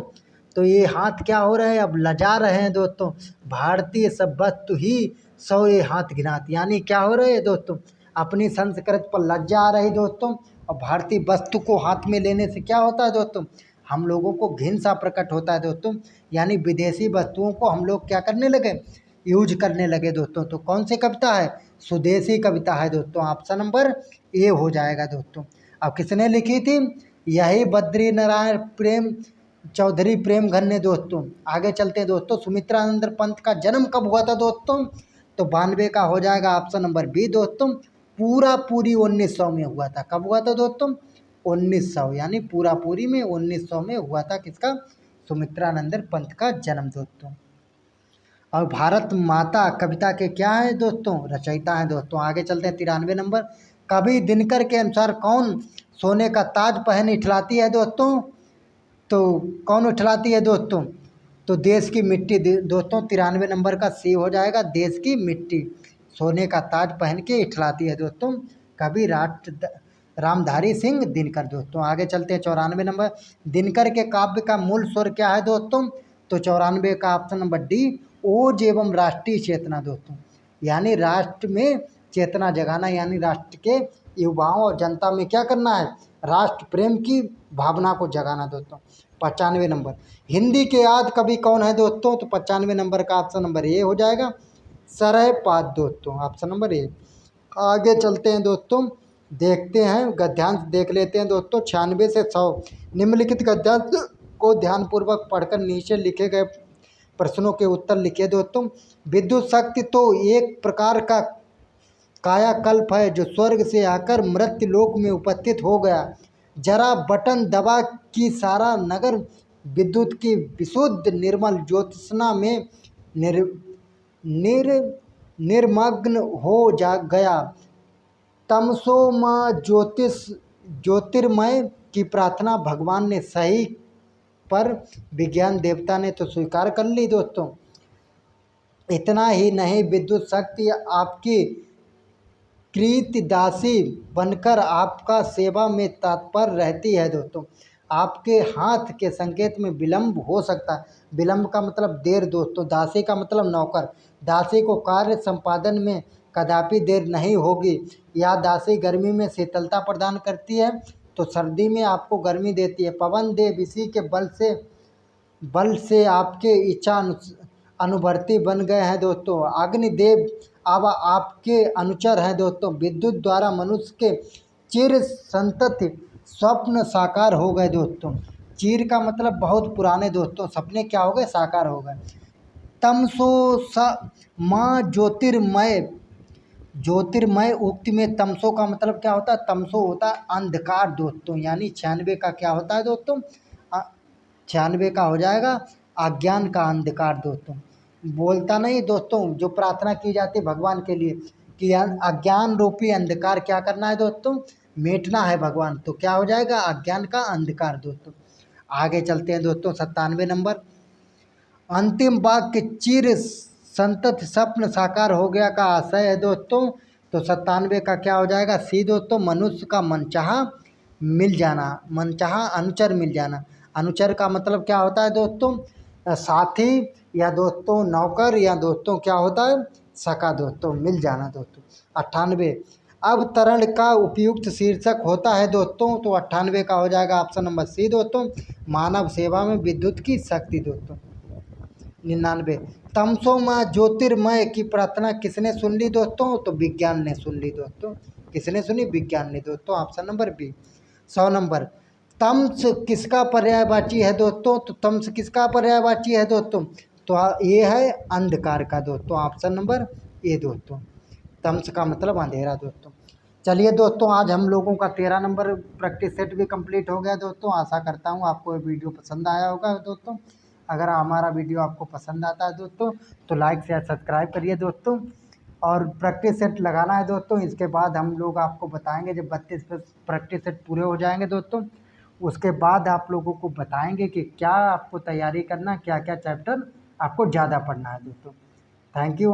तो ये हाथ क्या हो रहे हैं? अब लजा रहे हैं दोस्तों। भारतीय सब वस्तु ही सौ ये हाथ घिनात, यानी क्या हो रहे हैं दोस्तों? अपनी संस्कृत पर लज्जा आ रही दोस्तों, और भारतीय वस्तु को हाथ में लेने से क्या होता है दोस्तों? हम लोगों को घिन सा प्रकट होता है दोस्तों, यानी विदेशी वस्तुओं को हम लोग क्या करने लगे? यूज करने लगे दोस्तों। तो कौन सी कविता है? स्वदेशी कविता है दोस्तों, ऑप्शन नंबर ए हो जाएगा दोस्तों। अब किसने लिखी थी? यही बद्री नारायण प्रेम चौधरी प्रेम घन ने दोस्तों। आगे चलते हैं दोस्तों, सुमित्रानंद पंत का जन्म कब हुआ था दोस्तों? तो 92 का हो जाएगा ऑप्शन नंबर बी दोस्तों, पूरा पूरी 1900 में हुआ था। कब हुआ था दोस्तों? 1900, यानी पूरा पूरी में 1900 में हुआ था किसका? सुमित्रानंद पंत का जन्म दोस्तों। और भारत माता कविता के क्या है दोस्तों? रचयिता है दोस्तों। आगे चलते हैं 93 नंबर, कवि दिनकर के अनुसार कौन सोने का ताज पहन इठलाती है दोस्तों? तो कौन उठलाती है दोस्तों? तो देश की मिट्टी दोस्तों। 93 नंबर का सी हो जाएगा, देश की मिट्टी सोने का ताज पहन के इठलाती है दोस्तों, कवि रामधारी सिंह दिनकर दोस्तों। आगे चलते हैं 94 नंबर, दिनकर के काव्य का मूल स्वर क्या है दोस्तों? तो 94 का ऑप्शन नंबर डी, ओज एवं राष्ट्रीय चेतना दोस्तों, यानी राष्ट्र में चेतना जगाना, यानी राष्ट्र के युवाओं और जनता में क्या करना है? राष्ट्र प्रेम की भावना को जगाना दोस्तों। 95 नंबर, हिंदी के आदि कवि कौन है दोस्तों? तो 95 नंबर का ऑप्शन नंबर ए हो जाएगा, सरयपाद दोस्तों, ऑप्शन नंबर ए। आगे चलते हैं दोस्तों, देखते हैं गद्यांश देख लेते हैं दोस्तों। 96 से 100 निम्नलिखित गद्यांश को ध्यानपूर्वक पढ़कर नीचे लिखे गए प्रश्नों के उत्तर लिखिए दोस्तों। विद्युत शक्ति तो एक प्रकार का कायाकल्प है जो स्वर्ग से आकर मृत्यु लोक में उपस्थित हो गया। जरा बटन दबा कि सारा नगर विद्युत की विशुद्ध निर्मल ज्योत्सना में निर, निर निर्मग्न हो जा गया। तमसो माँ ज्योतिर्मय की प्रार्थना भगवान ने सही, पर विज्ञान देवता ने तो स्वीकार कर ली दोस्तों। इतना ही नहीं, विद्युत शक्ति आपकी कृतदासी बनकर आपका सेवा में तत्पर रहती है दोस्तों। आपके हाथ के संकेत में विलंब हो सकता है, विलंब का मतलब देर दोस्तों, दासी का मतलब नौकर। दासी को कार्य संपादन में कदापि देर नहीं होगी। या दासी गर्मी में शीतलता प्रदान करती है तो सर्दी में आपको गर्मी देती है। पवन देव इसी के बल से आपके इच्छा अनुवर्ती बन गए हैं दोस्तों। अग्निदेव अब आपके अनुचर हैं दोस्तों। विद्युत द्वारा मनुष्य के चिर संतति स्वप्न साकार हो गए दोस्तों। चिर का मतलब बहुत पुराने दोस्तों, सपने क्या हो गए? साकार हो गए। तमसो स माँ ज्योतिर्मय, ज्योतिर्मय उक्ति में तमसो का मतलब क्या होता है? तमसो होता है अंधकार दोस्तों, यानी 96 का क्या होता है दोस्तों? 96 का हो जाएगा अज्ञान का अंधकार दोस्तों। बोलता नहीं दोस्तों, जो प्रार्थना की जाती है भगवान के लिए कि अज्ञान रूपी अंधकार क्या करना है दोस्तों? मिटना है भगवान। तो क्या हो जाएगा? अज्ञान का अंधकार दोस्तों। आगे चलते हैं दोस्तों, 97 नंबर, अंतिम वाक्य चिर संतत स्वप्न साकार हो गया का आशय है दोस्तों। तो 97 का क्या हो जाएगा? सी दोस्तों, मनुष्य का मनचाहा मिल जाना, मनचाहा अनुचर मिल जाना। अनुचर का मतलब क्या होता है दोस्तों? साथी या दोस्तों नौकर, या दोस्तों क्या होता है? सखा दोस्तों, मिल जाना दोस्तों। 98 अवतरण का उपयुक्त शीर्षक होता है दोस्तों। तो 98 का हो जाएगा ऑप्शन नंबर सी दोस्तों, मानव सेवा में विद्युत की शक्ति दोस्तों। 99 तमसो माँ ज्योतिर्मय की प्रार्थना किसने सुन ली दोस्तों? तो विज्ञान ने सुन ली दोस्तों। किसने सुनी? विज्ञान ने दोस्तों, ऑप्शन नंबर बी। 100 नंबर, तमस किसका पर्यायवाची है दोस्तों? तो तमस किसका पर्यायवाची है दोस्तों? तो ये है अंधकार का दोस्तों, ऑप्शन नंबर ए दोस्तों। तमस का मतलब अंधेरा दोस्तों। चलिए दोस्तों, आज हम लोगों का 13 नंबर प्रैक्टिस सेट भी कंप्लीट हो गया दोस्तों। आशा करता हूँ आपको ये वीडियो पसंद आया होगा दोस्तों। अगर हमारा वीडियो आपको पसंद आता है दोस्तों तो लाइक शेयर सब्सक्राइब करिए दोस्तों। और प्रैक्टिस सेट लगाना है दोस्तों। इसके बाद हम लोग आपको बताएंगे, जब 32 प्रैक्टिस सेट पूरे हो जाएंगे दोस्तों, उसके बाद आप लोगों को बताएंगे कि क्या आपको तैयारी करना, क्या क्या चैप्टर आपको ज़्यादा पढ़ना है दोस्तों। Thank you.